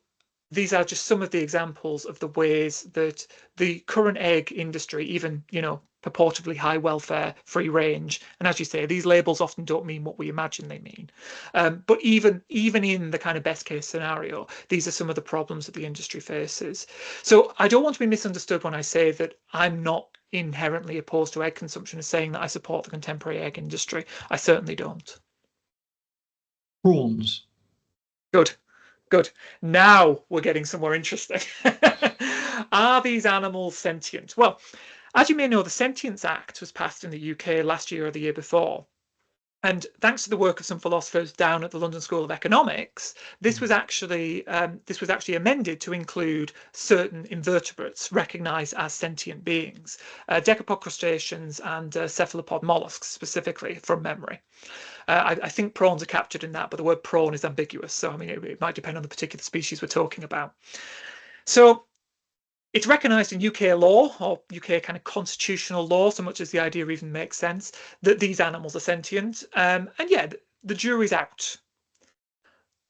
these are just some of the examples of the ways that the current egg industry, even, you know, purportedly high welfare, free range, and as you say, these labels often don't mean what we imagine they mean. But even in the kind of best case scenario, these are some of the problems that the industry faces. So I don't want to be misunderstood when I say that I'm not inherently opposed to egg consumption as saying that I support the contemporary egg industry. I certainly don't. Prawns. Good. Good. Now we're getting somewhere interesting. Are these animals sentient? Well, as you may know, the Sentience Act was passed in the UK last year or the year before. And thanks to the work of some philosophers down at the London School of Economics, this was actually amended to include certain invertebrates recognised as sentient beings, decapod crustaceans and cephalopod mollusks specifically, from memory. I think prawns are captured in that, but the word prawn is ambiguous. So, I mean, it might depend on the particular species we're talking about. So it's recognised in UK law, or UK kind of constitutional law, so much as the idea even makes sense, that these animals are sentient. And yeah, the jury's out.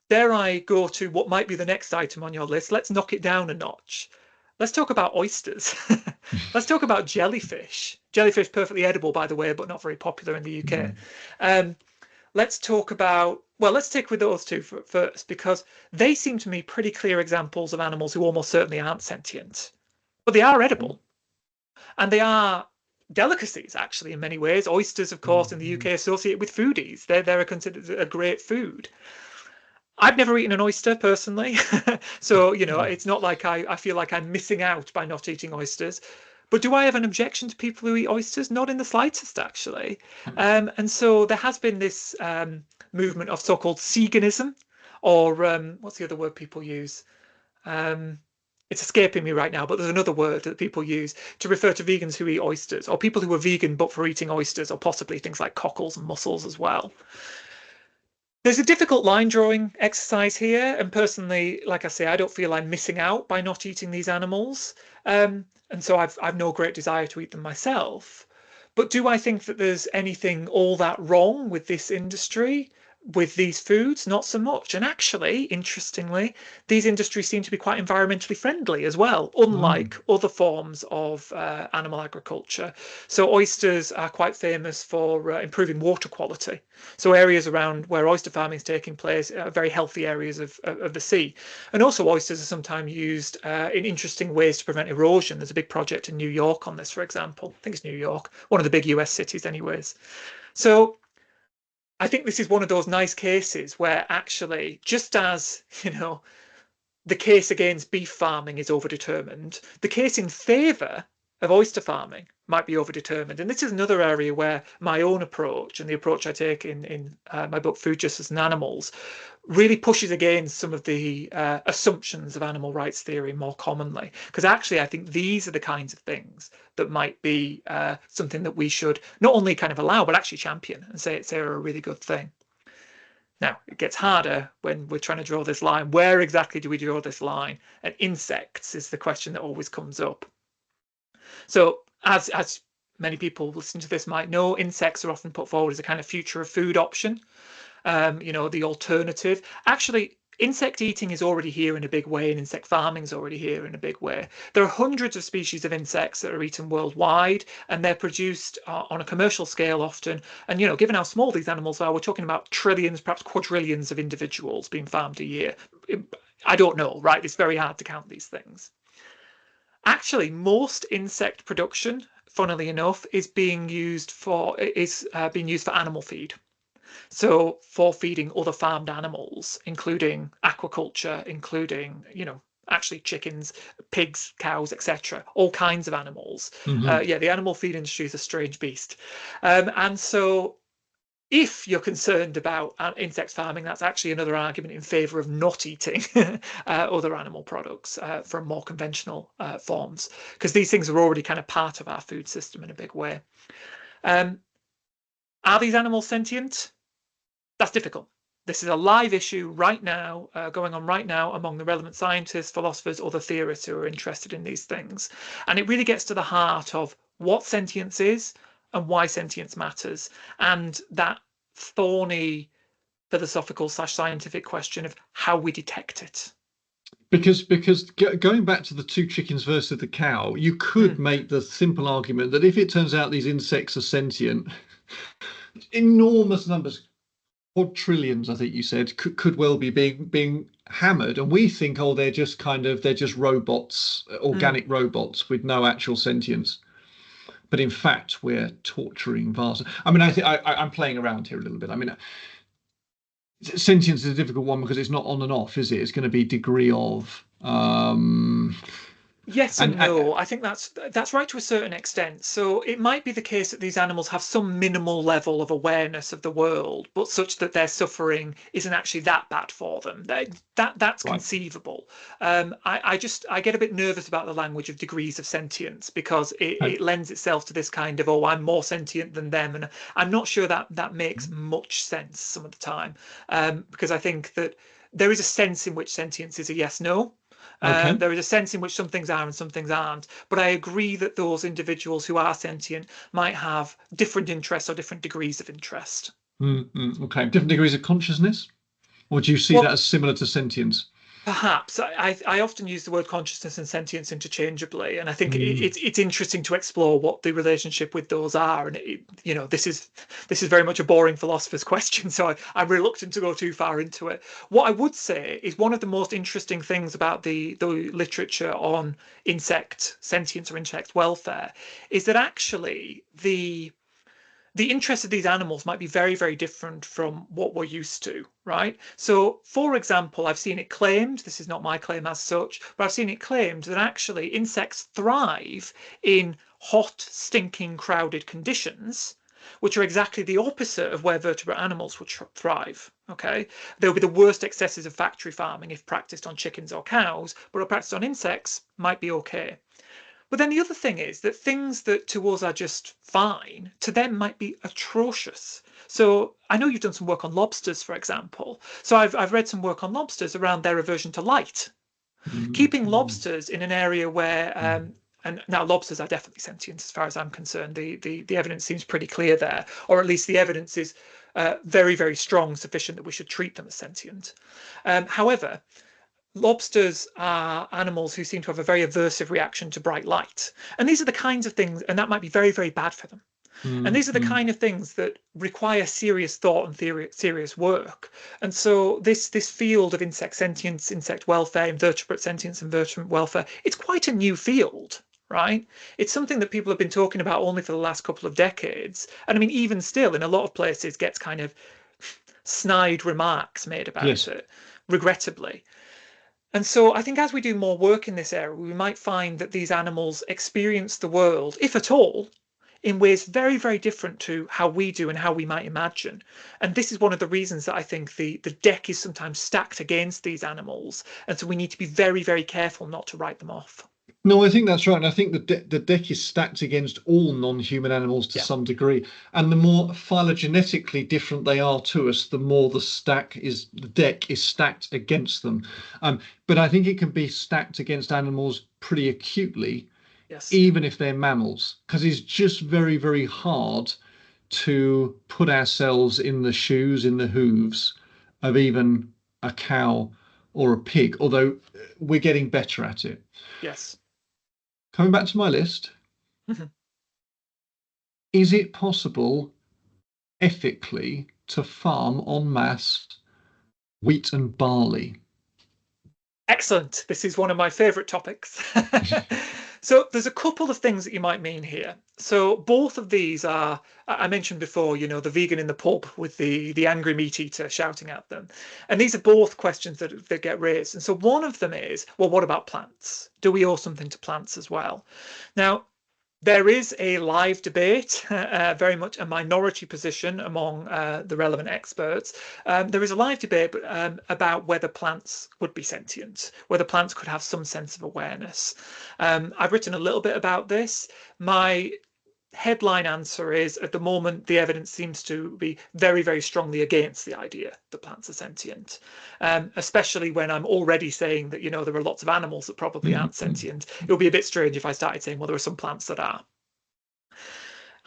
Dare I go to what might be the next item on your list? Let's knock it down a notch. Let's talk about oysters. Let's talk about jellyfish. Jellyfish, perfectly edible, by the way, but not very popular in the UK. Let's talk about, well, let's stick with those two first, because they seem to me pretty clear examples of animals who almost certainly aren't sentient, but they are edible. And they are delicacies, actually, in many ways. Oysters, of course, in the UK associated with foodies. They're considered a great food. I've never eaten an oyster personally, so, you know, it's not like I feel like I'm missing out by not eating oysters. But do I have an objection to people who eat oysters? Not in the slightest, actually. And so there has been this movement of so-called veganism, or what's the other word people use? Um, it's escaping me right now, but there's another word that people use to refer to vegans who eat oysters, or people who are vegan but for eating oysters, or possibly things like cockles and mussels as well. There's a difficult line drawing exercise here, and personally, like I say, I don't feel I'm missing out by not eating these animals, and so I've no great desire to eat them myself. But do I think that there's anything all that wrong with this industry, with these foods? Not so much. And actually, interestingly, these industries seem to be quite environmentally friendly as well, unlike other forms of animal agriculture. So oysters are quite famous for improving water quality. So areas around where oyster farming is taking place are very healthy areas of the sea. And also oysters are sometimes used in interesting ways to prevent erosion. There's a big project in New York on this, for example. I think it's New York, one of the big US cities anyways. So I think this is one of those nice cases where actually, just as, the case against beef farming is overdetermined, the case in favour of oyster farming might be overdetermined. And this is another area where my own approach and the approach I take in my book, Food Justice and Animals, really pushes against some of the assumptions of animal rights theory more commonly. Because actually, I think these are the kinds of things that might be something that we should not only kind of allow, but actually champion and say are a really good thing. Now, it gets harder when we're trying to draw this line. Where exactly do we draw this line? And insects is the question that always comes up. So as many people listening to this might know, insects are often put forward as a kind of future of food option, the alternative. Actually, insect eating is already here in a big way, and insect farming is already here in a big way. There are hundreds of species of insects that are eaten worldwide, and they're produced on a commercial scale often. And, given how small these animals are, we're talking about trillions, perhaps quadrillions of individuals being farmed a year. I don't know, right? It's very hard to count these things. Actually, most insect production, funnily enough, is being used for animal feed. So for feeding other farmed animals, including aquaculture, including, actually chickens, pigs, cows, etc., all kinds of animals. Yeah, the animal feed industry is a strange beast. And so if you're concerned about insect farming, that's actually another argument in favour of not eating other animal products from more conventional forms, because these things are already kind of part of our food system in a big way. Are these animals sentient? That's difficult. This is a live issue right now, going on right now among the relevant scientists, philosophers, other theorists who are interested in these things. And it really gets to the heart of what sentience is and why sentience matters, and that thorny philosophical / scientific question of how we detect it. Because going back to the two chickens versus the cow, you could make the simple argument that if it turns out these insects are sentient, enormous numbers, quadrillions, I think you said, could well be being hammered, and we think, oh, they're just robots, organic robots with no actual sentience. But in fact, we're torturing vast. I mean, I'm playing around here a little bit. I mean, sentience is a difficult one because it's not on and off, is it? It's going to be degree of. Yes and no. I think that's right to a certain extent. So it might be the case that these animals have some minimal level of awareness of the world, but such that their suffering isn't actually that bad for them. That's conceivable. I get a bit nervous about the language of degrees of sentience, because it lends itself to this kind of, oh, I'm more sentient than them, and I'm not sure that makes much sense some of the time, because I think that there is a sense in which sentience is a yes/no. There is a sense in which some things are and some things aren't. But I agree that those individuals who are sentient might have different interests or different degrees of interest. Okay, different degrees of consciousness? Or do you see that as similar to sentience? Perhaps. I often use the word consciousness and sentience interchangeably, and I think it's interesting to explore what the relationship with those are. And this is very much a boring philosopher's question, so I'm reluctant to go too far into it. What I would say is one of the most interesting things about the literature on insect sentience or insect welfare is that actually the interests of these animals might be very, very different from what we're used to, right? So, for example, I've seen it claimed, this is not my claim as such, but I've seen it claimed that actually insects thrive in hot, stinking, crowded conditions, which are exactly the opposite of where vertebrate animals would thrive. Okay, there'll be the worst excesses of factory farming if practiced on chickens or cows, but if practiced on insects, might be okay. But then the other thing is that things that to us are just fine, to them might be atrocious. So I know you've done some work on lobsters, for example. So I've read some work on lobsters around their aversion to light. Keeping Mm. lobsters in an area where and now lobsters are definitely sentient as far as I'm concerned. The evidence seems pretty clear there, or at least the evidence is very, very strong, sufficient that we should treat them as sentient. However, lobsters are animals who seem to have a very aversive reaction to bright light. And these are the kinds of things, and that might be very, very bad for them. And these are the Mm. kind of things that require serious thought and serious work. And so this field of insect sentience, insect welfare, invertebrate sentience, invertebrate welfare, it's quite a new field, right? It's something that people have been talking about only for the last couple of decades. And I mean, even still, in a lot of places, gets kind of snide remarks made about Yes. it, regrettably. And so I think as we do more work in this area, we might find that these animals experience the world, if at all, in ways very, very different to how we do and how we might imagine. And this is one of the reasons that I think the deck is sometimes stacked against these animals. And so we need to be very, very careful not to write them off. No, I think that's right. And I think the deck is stacked against all non-human animals to Yeah. some degree. And the more phylogenetically different they are to us, the more the deck is stacked against them. But I think it can be stacked against animals pretty acutely, Yes. even if they're mammals, because it's just very, very hard to put ourselves in the shoes, in the hooves of even a cow or a pig, although we're getting better at it. Yes. Coming back to my list, is it possible ethically to farm en masse wheat and barley? Excellent. This is one of my favorite topics. So there's a couple of things that you might mean here. So both of these are, I mentioned before, you know, the vegan in the pub with the angry meat eater shouting at them. And these are both questions that get raised. And so one of them is, well, what about plants? Do we owe something to plants as well? Now, there is a live debate, very much a minority position among the relevant experts. There is a live debate about whether plants would be sentient, whether plants could have some sense of awareness. I've written a little bit about this. My headline answer is at the moment the evidence seems to be very, very strongly against the idea that plants are sentient, especially when I'm already saying that, you know, there are lots of animals that probably aren't sentient. It would be a bit strange if I started saying, well, there are some plants that are.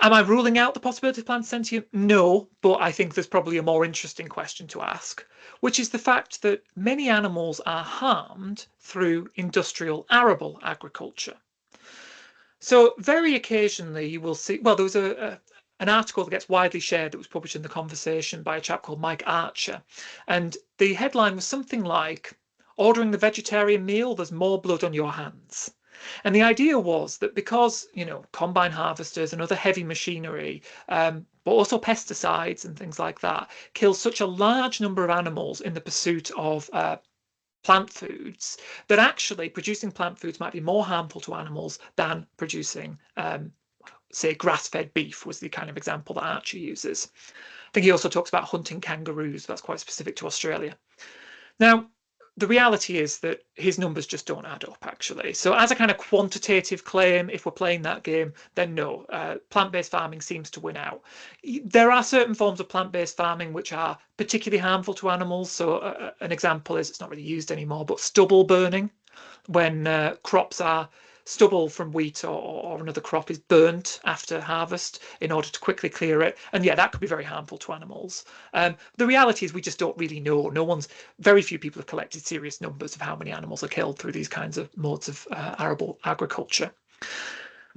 Am I ruling out the possibility of plants sentient? No, but I think there's probably a more interesting question to ask, which is the fact that many animals are harmed through industrial arable agriculture. So very occasionally you will see, well, there was an article that gets widely shared that was published in The Conversation by a chap called Mike Archer. And the headline was something like, ordering the vegetarian meal, there's more blood on your hands. And the idea was that because, you know, combine harvesters and other heavy machinery, but also pesticides and things like that, kill such a large number of animals in the pursuit of plant foods, that actually producing plant foods might be more harmful to animals than producing, say, grass-fed beef was the kind of example that Archie uses. I think he also talks about hunting kangaroos. That's quite specific to Australia. Now, the reality is that his numbers just don't add up, actually. So as a kind of quantitative claim, if we're playing that game, then no, plant-based farming seems to win out. There are certain forms of plant-based farming which are particularly harmful to animals. So an example is, it's not really used anymore, but stubble burning, when crops are stubble from wheat or another crop is burnt after harvest in order to quickly clear it. And yeah, that could be very harmful to animals. The reality is we just don't really know. Very few people have collected serious numbers of how many animals are killed through these kinds of modes of arable agriculture.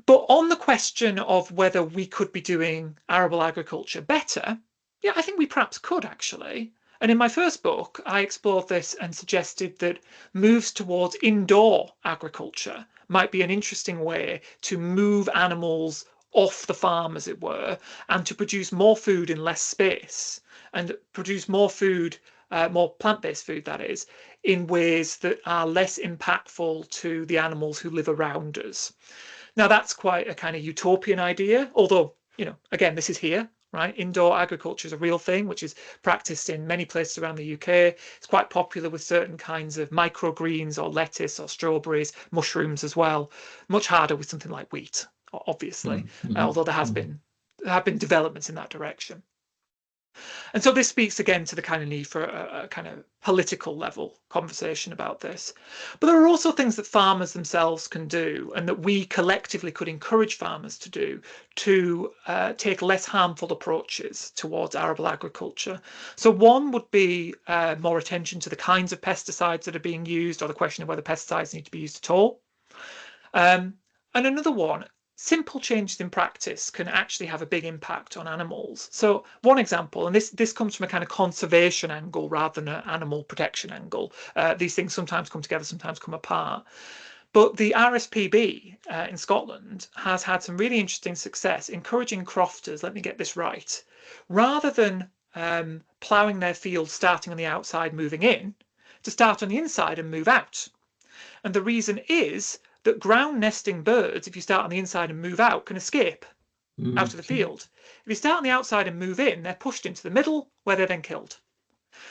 But on the question of whether we could be doing arable agriculture better, yeah, I think we perhaps could actually. And in my first book, I explored this and suggested that moves towards indoor agriculture might be an interesting way to move animals off the farm, as it were, and to produce more food in less space and produce more food, more plant-based food, that is, in ways that are less impactful to the animals who live around us. Now, that's quite a kind of utopian idea, although, again, this is here, right? Indoor agriculture is a real thing, which is practiced in many places around the UK. It's quite popular with certain kinds of microgreens or lettuce or strawberries, mushrooms as well. Much harder with something like wheat, obviously, although there have been developments in that direction. And so this speaks again to the kind of need for a kind of political level conversation about this. But there are also things that farmers themselves can do and that we collectively could encourage farmers to do to take less harmful approaches towards arable agriculture. So one would be more attention to the kinds of pesticides that are being used, or the question of whether pesticides need to be used at all. And another one, simple changes in practice can actually have a big impact on animals. So one example, and this comes from a kind of conservation angle rather than an animal protection angle. These things sometimes come together, sometimes come apart. But the RSPB in Scotland has had some really interesting success encouraging crofters, let me get this right, rather than ploughing their fields starting on the outside, moving in, to start on the inside and move out. And the reason is that ground nesting birds, if you start on the inside and move out, can escape out of the field. If you start on the outside and move in, they're pushed into the middle where they're then killed.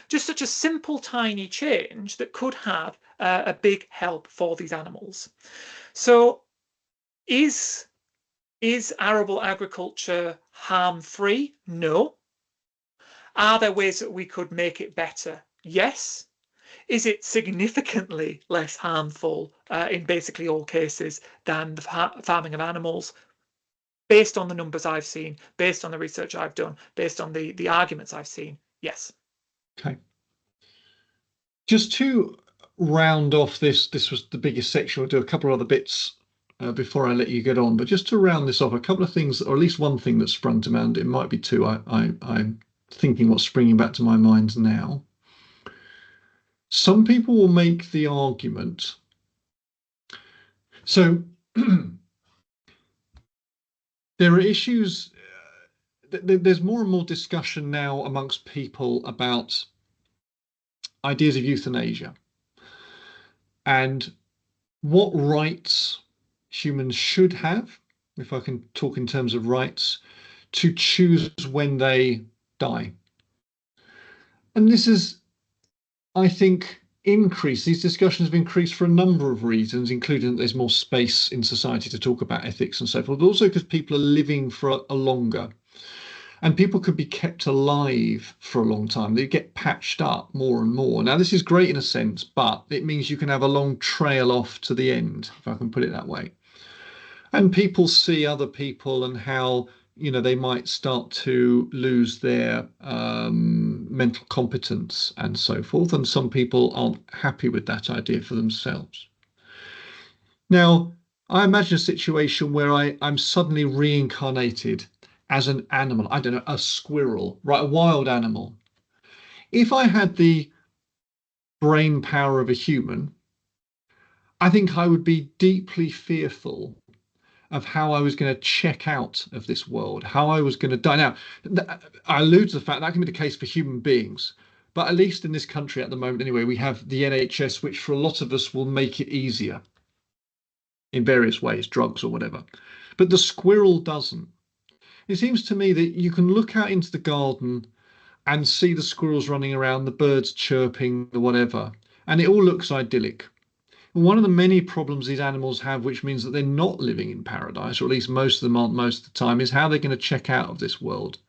Just such a simple, tiny change that could have a big help for these animals. So is arable agriculture harm-free? No. Are there ways that we could make it better? Yes. Is it significantly less harmful in basically all cases than the farming of animals? Based on the numbers I've seen, based on the research I've done, based on the arguments I've seen, yes. Okay. Just to round off this was the biggest section. We'll do a couple of other bits before I let you get on. But just to round this off, a couple of things, or at least one thing that sprung to mind. It might be two. I'm thinking what's springing back to my mind now. Some people will make the argument. So there are issues. There's more and more discussion now amongst people about ideas of euthanasia and what rights humans should have, if I can talk in terms of rights, to choose when they die. And this is, I think, these discussions have increased for a number of reasons, including that there's more space in society to talk about ethics and so forth, but also because people are living for a longer. And people could be kept alive for a long time. They get patched up more and more. Now, this is great in a sense, but it means you can have a long trail off to the end, if I can put it that way. And people see other people and how, they might start to lose their mental competence and so forth. And some people aren't happy with that idea for themselves. Now, I imagine a situation where I'm suddenly reincarnated as an animal, I don't know, a squirrel, right, a wild animal. If I had the brain power of a human, I think I would be deeply fearful of how I was going to check out of this world, how I was going to die. Now, I allude to the fact that can be the case for human beings, but at least in this country at the moment anyway, we have the NHS, which for a lot of us will make it easier in various ways, drugs or whatever. But the squirrel doesn't. It seems to me that you can look out into the garden and see the squirrels running around, the birds chirping, the whatever, and it all looks idyllic. And one of the many problems these animals have, which means that they're not living in paradise, or at least most of them aren't most of the time, is how they're going to check out of this world.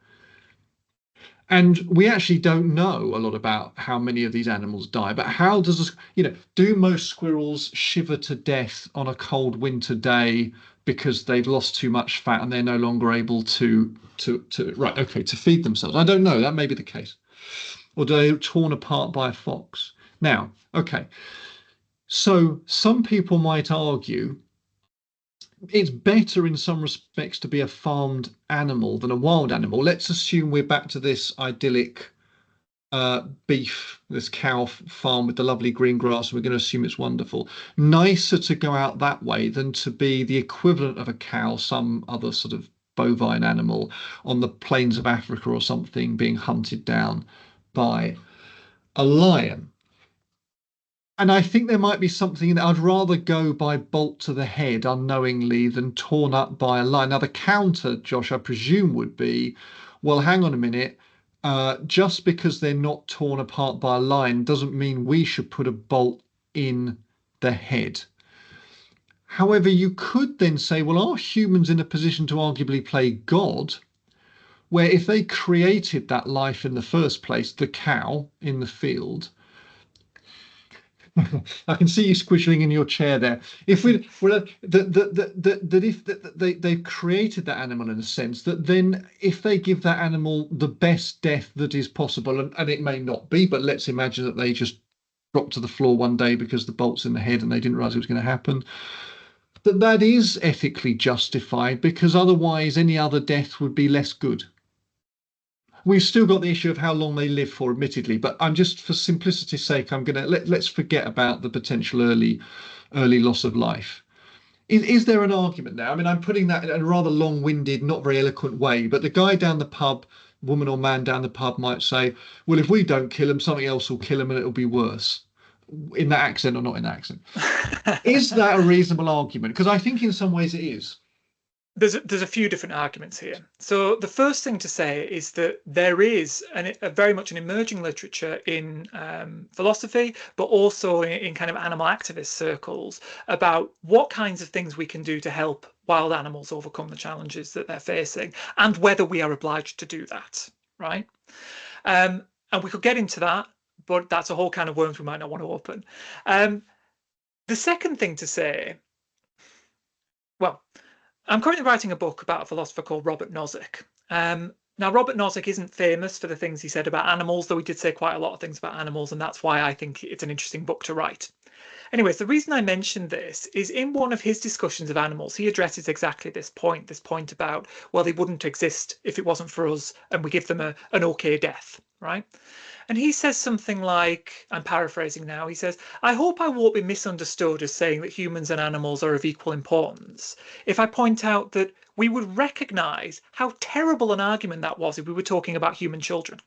And we actually don't know a lot about how many of these animals die, but how does, do most squirrels shiver to death on a cold winter day because they've lost too much fat and they're no longer able to feed themselves? I don't know. That may be the case. Or do they torn apart by a fox? Now, okay. So some people might argue it's better in some respects to be a farmed animal than a wild animal. Let's assume we're back to this idyllic beef, this cow farm with the lovely green grass. We're going to assume it's wonderful. Nicer to go out that way than to be the equivalent of a cow, some other sort of bovine animal on the plains of Africa or something being hunted down by a lion. And I think there might be something that I'd rather go by bolt to the head unknowingly than torn up by a lion. Now, the counter, Josh, I presume would be, well, hang on a minute. Just because they're not torn apart by a lion doesn't mean we should put a bolt in the head. However, you could then say, well, are humans in a position to arguably play God, where if they created that life in the first place, the cow in the field, I can see you squishing in your chair there. If we well, they've created that animal in a sense, that then if they give that animal the best death that is possible, and it may not be, but let's imagine that they just dropped to the floor one day because the bolt's in the head and they didn't realize it was going to happen, that is ethically justified, because otherwise any other death would be less good. We've still got the issue of how long they live for, admittedly, but I'm just, for simplicity's sake, I'm gonna let's forget about the potential early loss of life. Is there an argument there? I mean, I'm putting that in a rather long-winded, not very eloquent way, but the guy down the pub, woman or man down the pub, might say, well, if we don't kill him, something else will kill him and it'll be worse. In that accent or not in that accent. Is that a reasonable argument? Because I think in some ways it is. There's a few different arguments here. So the first thing to say is that there is a very much an emerging literature in philosophy, but also in kind of animal activist circles about what kinds of things we can do to help wild animals overcome the challenges that they're facing, and whether we are obliged to do that, right? And we could get into that, but that's a whole can of worms we might not want to open. The second thing to say, well, I'm currently writing a book about a philosopher called Robert Nozick. Now, Robert Nozick isn't famous for the things he said about animals, though he did say quite a lot of things about animals, and that's why I think it's an interesting book to write. Anyways, the reason I mentioned this is in one of his discussions of animals, he addresses exactly this point about, well, they wouldn't exist if it wasn't for us, and we give them an okay death, right? And he says something like, I'm paraphrasing now, he says, I hope I won't be misunderstood as saying that humans and animals are of equal importance if I point out that we would recognise how terrible an argument that was if we were talking about human children,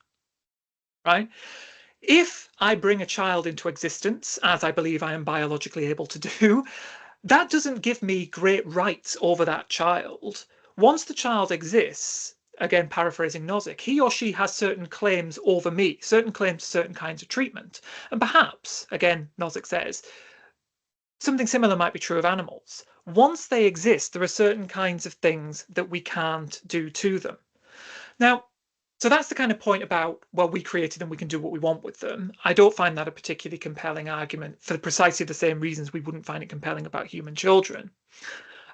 right? If I bring a child into existence, as I believe I am biologically able to do, that doesn't give me great rights over that child. Once the child exists, again paraphrasing Nozick, he or she has certain claims over me, certain claims to certain kinds of treatment. And perhaps, again, Nozick says, something similar might be true of animals. Once they exist, there are certain kinds of things that we can't do to them. Now, so that's the kind of point about, well, we created them, we can do what we want with them. I don't find that a particularly compelling argument for precisely the same reasons we wouldn't find it compelling about human children.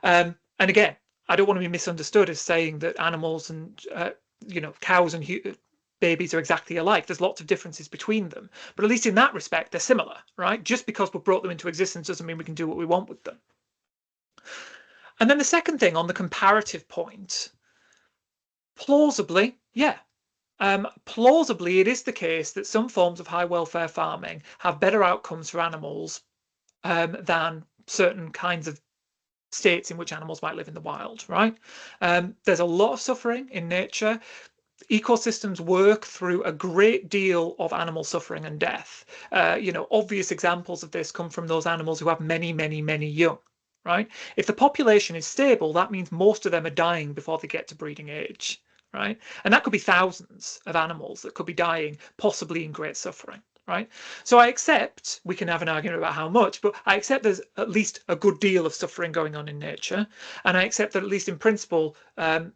And again, I don't want to be misunderstood as saying that animals and cows and babies are exactly alike. There's lots of differences between them, but at least in that respect, they're similar, right? Just because we've brought them into existence doesn't mean we can do what we want with them. And then the second thing on the comparative point, plausibly, yeah. Plausibly, it is the case that some forms of high welfare farming have better outcomes for animals than certain kinds of states in which animals might live in the wild, right? There's a lot of suffering in nature. Ecosystems work through a great deal of animal suffering and death. Obvious examples of this come from those animals who have many, many, many young, right? If the population is stable, that means most of them are dying before they get to breeding age, right? And that could be thousands of animals that could be dying, possibly in great suffering. Right. So I accept we can have an argument about how much, but I accept there's at least a good deal of suffering going on in nature. And I accept that at least in principle, an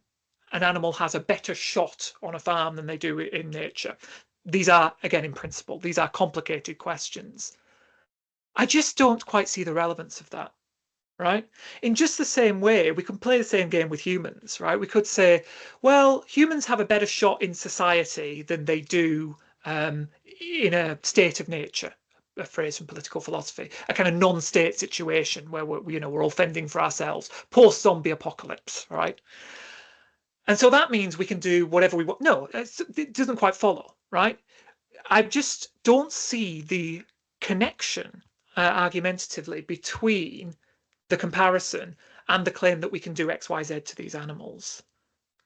animal has a better shot on a farm than they do in nature. These are, again, in principle, these are complicated questions. I just don't quite see the relevance of that. Right? In just the same way, we can play the same game with humans, right? We could say, well, humans have a better shot in society than they do in a state of nature, a phrase from political philosophy, a kind of non-state situation where we're all fending for ourselves, post-zombie apocalypse, right? And so that means we can do whatever we want. No, it doesn't quite follow, right? I just don't see the connection argumentatively between the comparison and the claim that we can do X, Y, Z to these animals.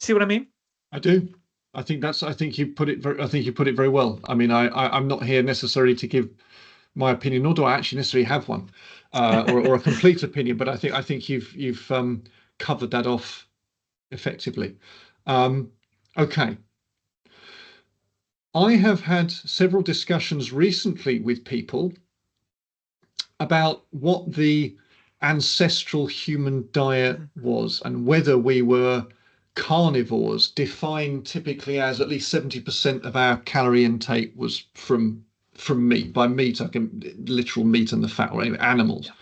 See what I mean? I do. I think you put it very. I think you put it very well. I mean, I'm not here necessarily to give my opinion, nor do I actually necessarily have one, or a complete opinion. But I think you've covered that off effectively. Um, okay. I have had several discussions recently with people about what the ancestral human diet Mhm. was and whether we were carnivores, defined typically as at least 70% of our calorie intake was from meat. By meat, I can literal meat and the fat, or anyway, animals. Yeah.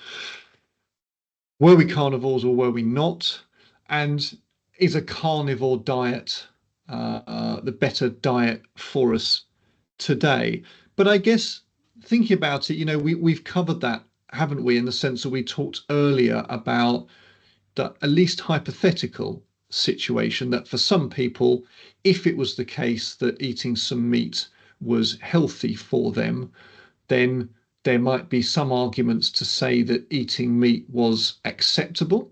Were we carnivores or were we not? And is a carnivore diet the better diet for us today? But I guess thinking about it, we've covered that, haven't we, in the sense that we talked earlier about the at least hypothetical situation that for some people, if it was the case that eating some meat was healthy for them, then there might be some arguments to say that eating meat was acceptable.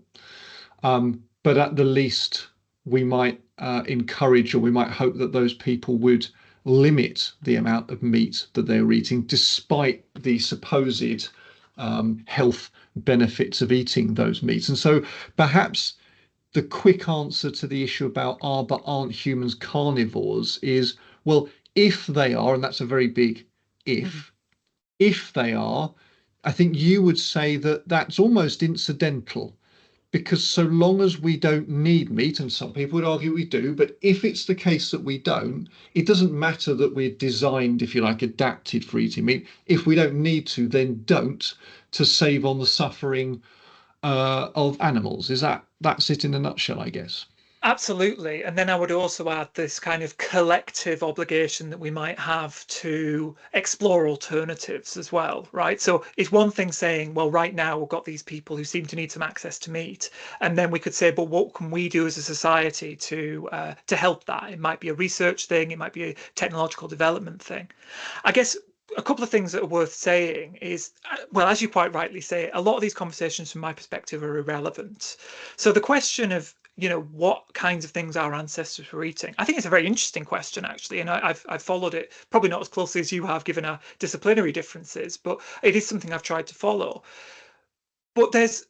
But at the least, we might encourage, or we might hope that those people would limit the amount of meat that they're eating, despite the supposed health benefits of eating those meats. And so perhaps the quick answer to the issue about but aren't humans carnivores is, well, if they are, and that's a very big Mhm. if they are, I think you would say that that's almost incidental, because so long as we don't need meat, and some people would argue we do, but if it's the case that we don't, it doesn't matter that we're designed, if you like, adapted for eating meat. If we don't need to, then don't, to save on the suffering of animals. That's it in a nutshell, I guess. Absolutely. And then I would also add this kind of collective obligation that we might have to explore alternatives as well, right? So it's one thing saying, well, right now we've got these people who seem to need some access to meat, and then we could say, but what can we do as a society to help that? It might be a research thing, it might be a technological development thing. I guess a couple of things that are worth saying is, well, as you quite rightly say, a lot of these conversations from my perspective are irrelevant. So the question of, what kinds of things our ancestors were eating, I think it's a very interesting question, actually, and I've followed it, probably not as closely as you have, given our disciplinary differences, but it is something I've tried to follow. But there's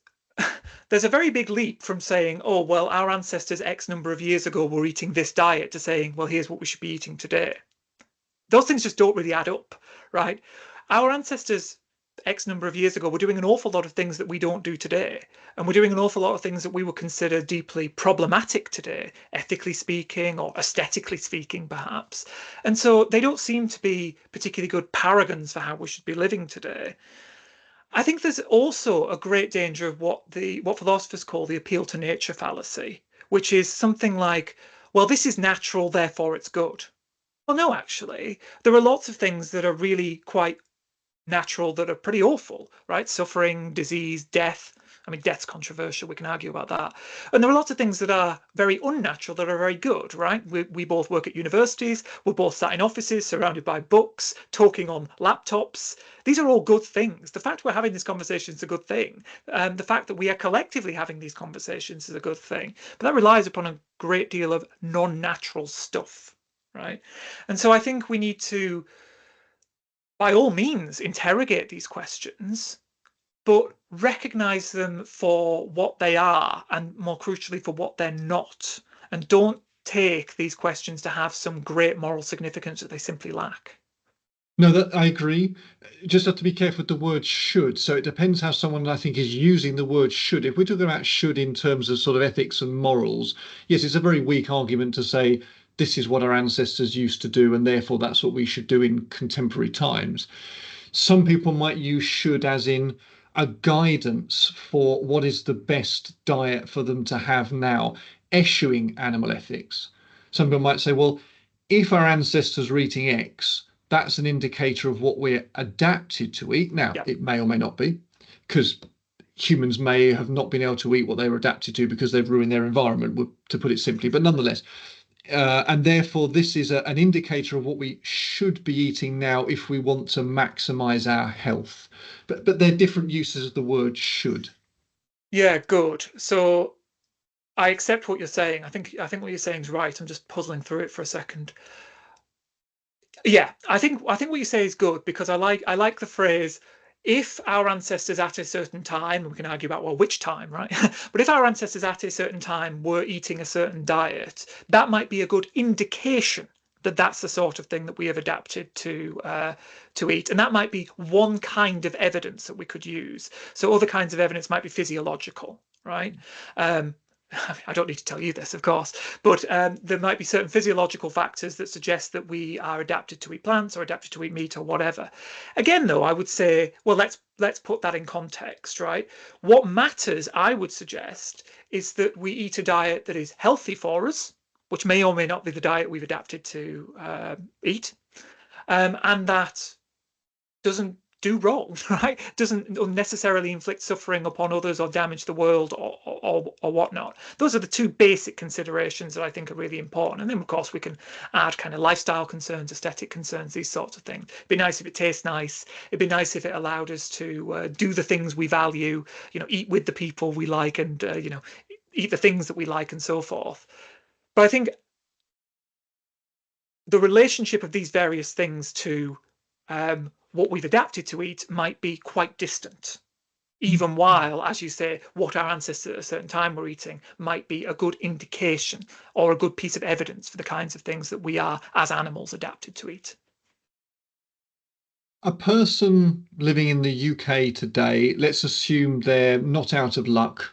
a very big leap from saying, oh, well, our ancestors X number of years ago were eating this diet, to saying, well, here's what we should be eating today. Those things just don't really add up, right? Our ancestors X number of years ago were doing an awful lot of things that we don't do today. And we're doing an awful lot of things that we would consider deeply problematic today, ethically speaking or aesthetically speaking, perhaps. And so they don't seem to be particularly good paragons for how we should be living today. I think there's also a great danger of what philosophers call the appeal to nature fallacy, which is something like, well, this is natural, therefore it's good. Well, no, actually, there are lots of things that are really quite natural that are pretty awful, right? Suffering, disease, death. I mean, death's controversial. We can argue about that. And there are lots of things that are very unnatural that are very good, right? We both work at universities. We're both sat in offices surrounded by books, talking on laptops. These are all good things. The fact we're having this conversation is a good thing. And the fact that we are collectively having these conversations is a good thing. But that relies upon a great deal of non-natural stuff, right? And so I think we need to, by all means, interrogate these questions, but recognize them for what they are, and more crucially, for what they're not. And don't take these questions to have some great moral significance that they simply lack. No, that I agree. Just have to be careful with the word should. So it depends how someone, I think, is using the word should. If we're talking about should in terms of sort of ethics and morals, yes, it's a very weak argument to say this is what our ancestors used to do, and therefore that's what we should do in contemporary times. Some people might use should as in a guidance for what is the best diet for them to have now, eschewing animal ethics. Some people might say, well, if our ancestors were eating X, that's an indicator of what we're adapted to eat. Now, Yeah. it may or may not be, because humans may have not been able to eat what they were adapted to because they've ruined their environment, to put it simply. But nonetheless, and therefore, this is an indicator of what we should be eating now if we want to maximize our health. But they're different uses of the word should. Yeah, good. So I accept what you're saying. I think what you're saying is right. I'm just puzzling through it for a second. Yeah, I think what you say is good because I like the phrase if our ancestors at a certain time, and we can argue about well which time, right? But if our ancestors at a certain time were eating a certain diet, that might be a good indication that that's the sort of thing that we have adapted to eat, and that might be one kind of evidence that we could use. So other kinds of evidence might be physiological, right? Um, I don't need to tell you this, of course, but there might be certain physiological factors that suggest that we are adapted to eat plants or adapted to eat meat or whatever. Again, though, I would say, well, let's put that in context, right? What matters, I would suggest, is that we eat a diet that is healthy for us, which may or may not be the diet we've adapted to eat, and that doesn't do wrong, right? Doesn't unnecessarily inflict suffering upon others or damage the world or whatnot. Those are the two basic considerations that I think are really important. And then, of course, we can add kind of lifestyle concerns, aesthetic concerns, these sorts of things. It'd be nice if it tastes nice. It'd be nice if it allowed us to do the things we value, eat with the people we like and, eat the things that we like and so forth. But I think the relationship of these various things to what we've adapted to eat might be quite distant, even while, as you say, what our ancestors at a certain time were eating might be a good indication or a good piece of evidence for the kinds of things that we are, as animals, adapted to eat. A person living in the UK today, let's assume they're not out of luck.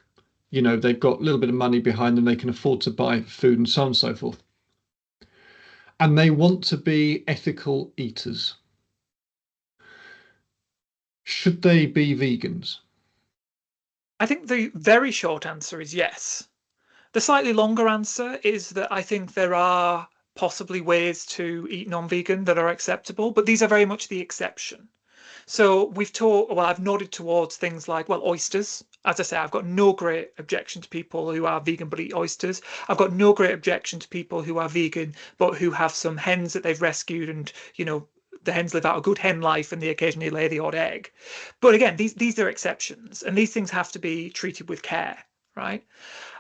They've got a little bit of money behind them, they can afford to buy food and so on and so forth. And they want to be ethical eaters. Should they be vegans? I think the very short answer is yes. The slightly longer answer is that I think there are possibly ways to eat non-vegan that are acceptable, but these are very much the exception. So I've nodded towards things like, well, oysters. As I say, I've got no great objection to people who are vegan but eat oysters. I've got no great objection to people who are vegan but who have some hens that they've rescued and, the hens live out a good hen life and they occasionally lay the odd egg. But again, these are exceptions and these things have to be treated with care, right?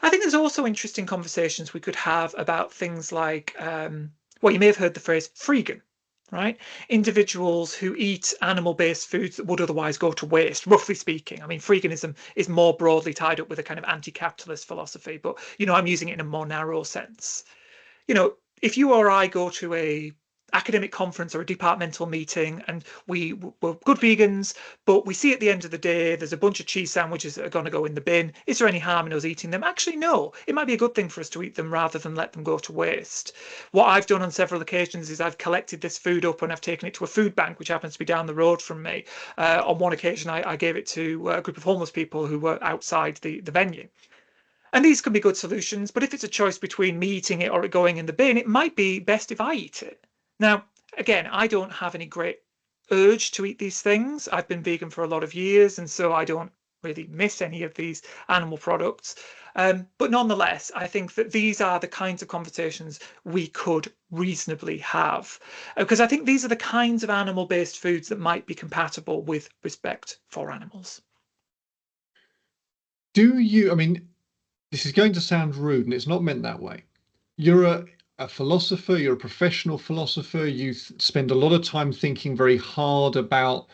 I think there's also interesting conversations we could have about things like, well, you may have heard the phrase freegan, right? Individuals who eat animal-based foods that would otherwise go to waste, roughly speaking. I mean, freeganism is more broadly tied up with a kind of anti-capitalist philosophy, but I'm using it in a more narrow sense. you know, if you or I go to a academic conference or a departmental meeting and we're good vegans, but we see at the end of the day there's a bunch of cheese sandwiches that are going to go in the bin. Is there any harm in us eating them? Actually, no. It might be a good thing for us to eat them rather than let them go to waste. What I've done on several occasions is I've collected this food up and I've taken it to a food bank, which happens to be down the road from me. On one occasion, I gave it to a group of homeless people who were outside the venue. And these can be good solutions, but if it's a choice between me eating it or it going in the bin, it might be best if I eat it. Now, again, I don't have any great urge to eat these things. I've been vegan for a lot of years, and so I don't really miss any of these animal products. But nonetheless, I think that these are the kinds of conversations we could reasonably have. Because I think these are the kinds of animal-based foods that might be compatible with respect for animals. I mean, this is going to sound rude and it's not meant that way. You're a philosopher, you're a professional philosopher, you spend a lot of time thinking very hard about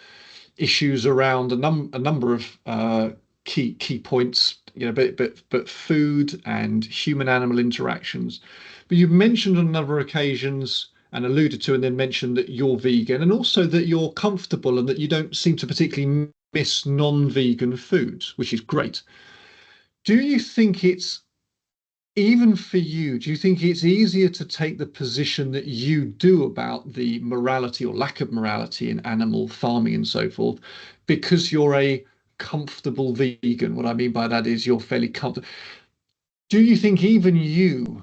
issues around a number of key points, but food and human animal interactions. But you've mentioned on a number of occasions and alluded to and then mentioned that you're vegan and also that you're comfortable and that you don't seem to particularly miss non-vegan foods, which is great. Do you think it's even for you, do you think it's easier to take the position that you do about the morality or lack of morality in animal farming and so forth because you're a comfortable vegan? What I mean by that is you're fairly comfortable. Do you think even you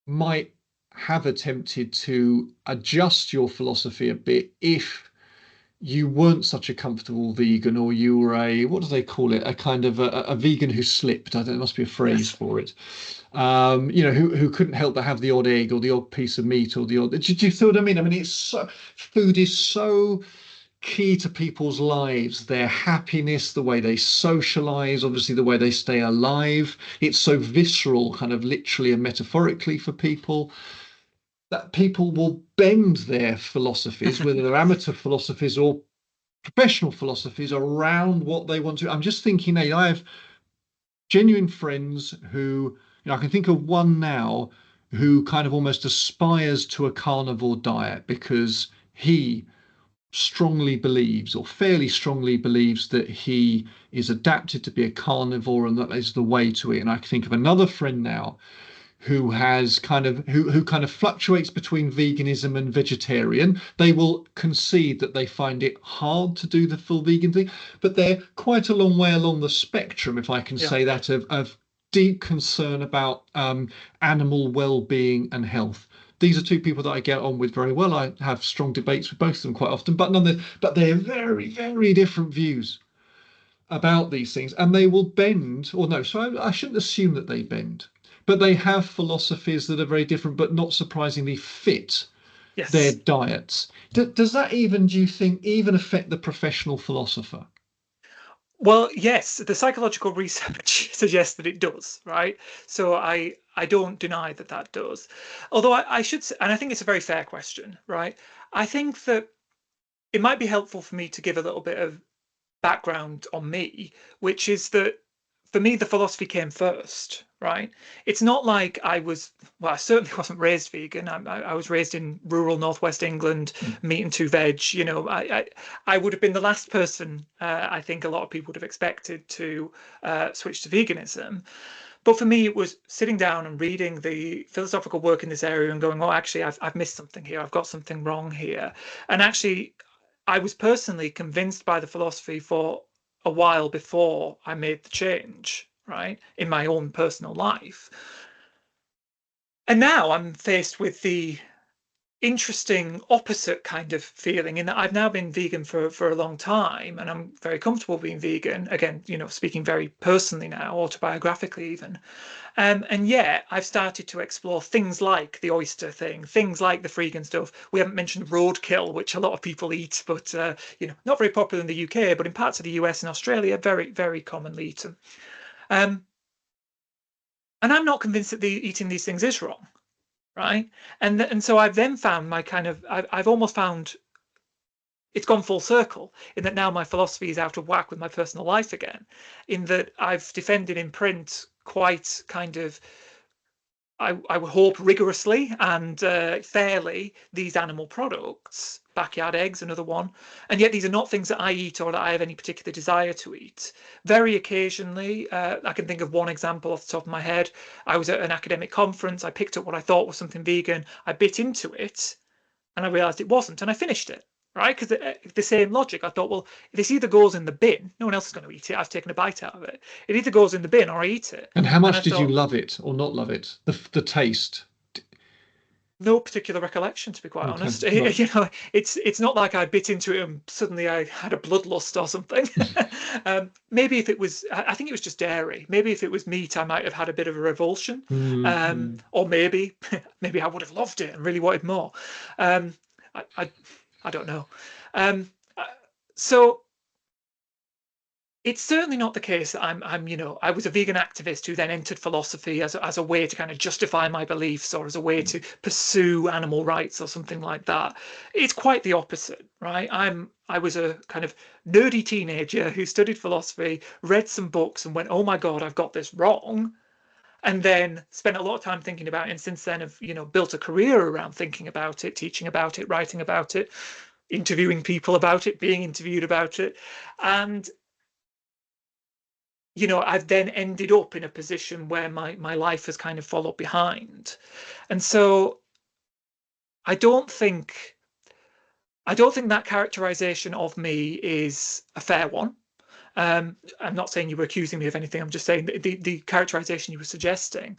might have attempted to adjust your philosophy a bit if you weren't such a comfortable vegan or you were what do they call it, a kind of a vegan who slipped? I don't know, there must be a phrase Yes. for it. Who couldn't help but have the odd egg or the odd piece of meat or the odd. Do you see what I mean? I mean, it's so food is so key to people's lives, their happiness, the way they socialize, obviously the way they stay alive. It's so visceral, kind of literally and metaphorically for people, that people will bend their philosophies, whether they're amateur philosophies or professional philosophies, around what they want to. I'm just thinking, I have genuine friends who, I can think of one now who kind of almost aspires to a carnivore diet because he strongly believes, or fairly strongly believes, that he is adapted to be a carnivore and that is the way to it. And I can think of another friend now who has who kind of fluctuates between veganism and vegetarian. They will concede that they find it hard to do the full vegan thing, but they're quite a long way along the spectrum, if I can Yeah. say that, of deep concern about animal well-being and health. These are two people that I get on with very well. I have strong debates with both of them quite often, but they're very, very different views about these things, and they will bend, or no, so I shouldn't assume that they bend, but they have philosophies that are very different, but not surprisingly fit their Yes. diets. Does that even, do you think, even affect the professional philosopher? Well, yes, the psychological research suggests that it does, right? So I don't deny that that does. Although I should say, and I think it's a very fair question, right? I think that it might be helpful for me to give a little bit of background on me, which is that for me, the philosophy came first, right? It's not like well, I certainly wasn't raised vegan. I was raised in rural northwest England, meat and two veg. I would have been the last person, I think a lot of people would have expected to switch to veganism. But for me, it was sitting down and reading the philosophical work in this area and going, oh, actually, I've missed something here. I've got something wrong here. And actually, I was personally convinced by the philosophy for a while before I made the change, right, in my own personal life. And now I'm faced with the interesting opposite kind of feeling in that I've now been vegan for a long time and I'm very comfortable being vegan. Again, speaking very personally now, autobiographically even. And yet I've started to explore things like the oyster thing, things like the freegan stuff. We haven't mentioned roadkill, which a lot of people eat, but not very popular in the UK, but in parts of the US and Australia, very, very commonly eaten. Um, and I'm not convinced that eating these things is wrong, right? And so I've then found I've almost found it's gone full circle in that now my philosophy is out of whack with my personal life again, in that I've defended in print quite kind of I would hope rigorously and fairly these animal products, backyard eggs, another one, and yet these are not things that I eat or that I have any particular desire to eat. Very occasionally, I can think of one example off the top of my head. I was at an academic conference. I picked up what I thought was something vegan. I bit into it, and I realised it wasn't, and I finished it. Right, because the same logic, I thought, well, this either goes in the bin, no one else is going to eat it. I've taken a bite out of it. It either goes in the bin or I eat it. And how And I much did you thought, love it or not love it? The taste. no particular recollection, to be quite Okay, honest. right. It's not like I bit into it and suddenly I had a bloodlust or something. Maybe if it was, I think it was just dairy. Maybe if it was meat, I might have had a bit of a revulsion, Mm-hmm. or maybe maybe I would have loved it and really wanted more. Um, I, I I don't know. Um, uh, so it's certainly not the case that I was a vegan activist who then entered philosophy as a way to kind of justify my beliefs or as a way to pursue animal rights or something like that. It's quite the opposite, right? I was a kind of nerdy teenager who studied philosophy, read some books and went, oh my God, I've got this wrong. And then spent a lot of time thinking about it. And since then have, built a career around thinking about it, teaching about it, writing about it, interviewing people about it, being interviewed about it. And I've then ended up in a position where my life has kind of followed behind. And so I don't think I don't think that characterization of me is a fair one. I'm not saying you were accusing me of anything. I'm just saying that the characterization you were suggesting.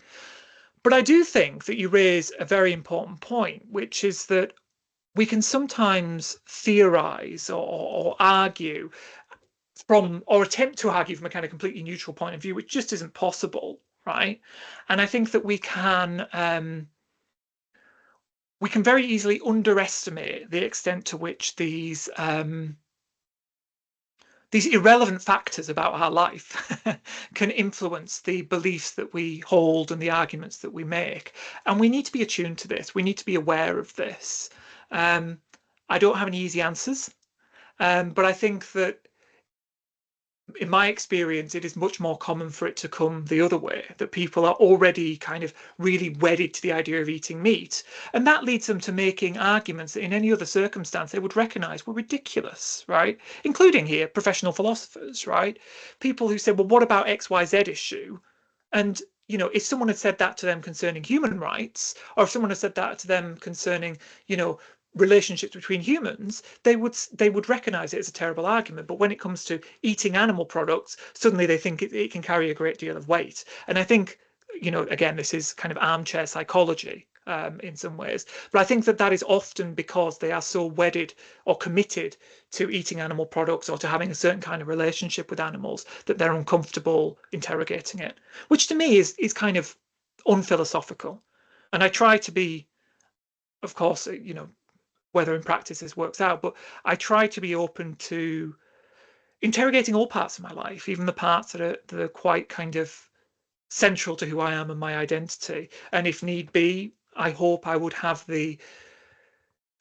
But I do think that you raise a very important point, which is that we can sometimes theorize or argue or attempt to argue from a kind of completely neutral point of view, which just isn't possible, right? And I think that we can very easily underestimate the extent to which these these irrelevant factors about our life can influence the beliefs that we hold and the arguments that we make. And we need to be attuned to this. We need to be aware of this. I don't have any easy answers, but I think that in my experience, it is much more common for it to come the other way, that people are already kind of really wedded to the idea of eating meat. And that leads them to making arguments that in any other circumstance they would recognize were ridiculous, right? Including here, professional philosophers, right? People who say, well, what about XYZ issue? And if someone had said that to them concerning human rights, or if someone had said that to them concerning, relationships between humans, they would recognize it as a terrible argument. But when it comes to eating animal products, suddenly they think it can carry a great deal of weight. And I think, again, this is kind of armchair psychology in some ways, but I think that that is often because they are so wedded or committed to eating animal products or to having a certain kind of relationship with animals that they're uncomfortable interrogating it, which to me is kind of unphilosophical. And I try to be, of course, whether in practice this works out, but I try to be open to interrogating all parts of my life, even the parts that are quite kind of central to who I am and my identity. And if need be, I hope I would have the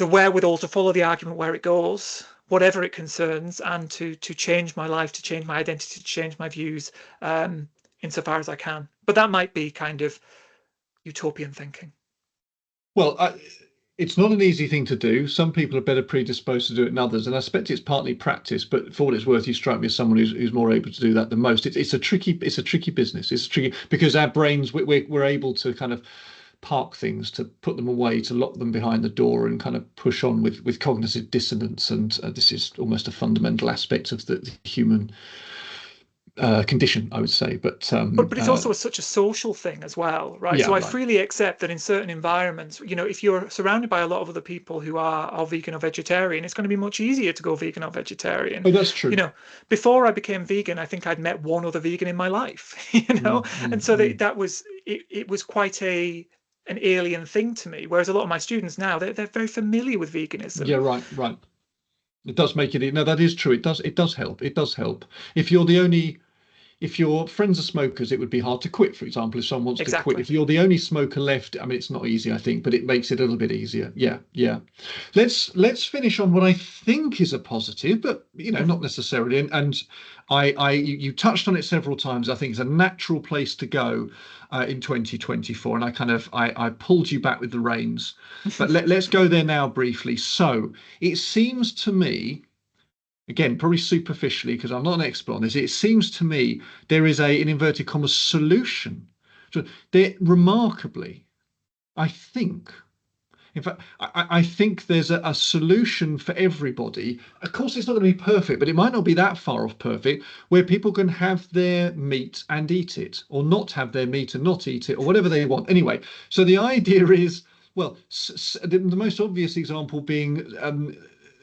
wherewithal to follow the argument where it goes, whatever it concerns, and to change my life, to change my identity, to change my views, insofar as I can. But that might be kind of utopian thinking. Well, it's not an easy thing to do. Some people are better predisposed to do it than others, and I suspect it's partly practice. But for what it's worth, you strike me as someone who's more able to do that than most. It's a tricky business. It's tricky because our brains we're able to kind of park things, to put them away, to lock them behind the door, and kind of push on with cognitive dissonance. And this is almost a fundamental aspect of the human condition, I would say. But it's also such a social thing as well, right? Yeah, so I right. freely accept that in certain environments, if you're surrounded by a lot of other people who are vegan or vegetarian, it's going to be much easier to go vegan or vegetarian. Oh, that's true. Before I became vegan, I think I'd met one other vegan in my life, and so that was it was quite an alien thing to me. Whereas a lot of my students now, they're very familiar with veganism. Yeah, right. It does make it. No, that is true. It does help. It does help. If your friends are smokers, it would be hard to quit, for example, if someone wants to quit. If you're the only smoker left, I mean, it's not easy, I think, but it makes it a little bit easier. Yeah. Let's finish on what I think is a positive, but not necessarily. And you touched on it several times. I think it's a natural place to go in 2024, and I pulled you back with the reins. But let's go there now briefly. So it seems to me, again, probably superficially, because I'm not an expert on this, it seems to me there is in inverted commas, solution. So there, remarkably, I think, in fact, I think there's a solution for everybody. Of course, it's not going to be perfect, but it might not be that far off perfect, where people can have their meat and eat it, or not have their meat and not eat it, or whatever they want. Anyway, so the idea is, well, the most obvious example being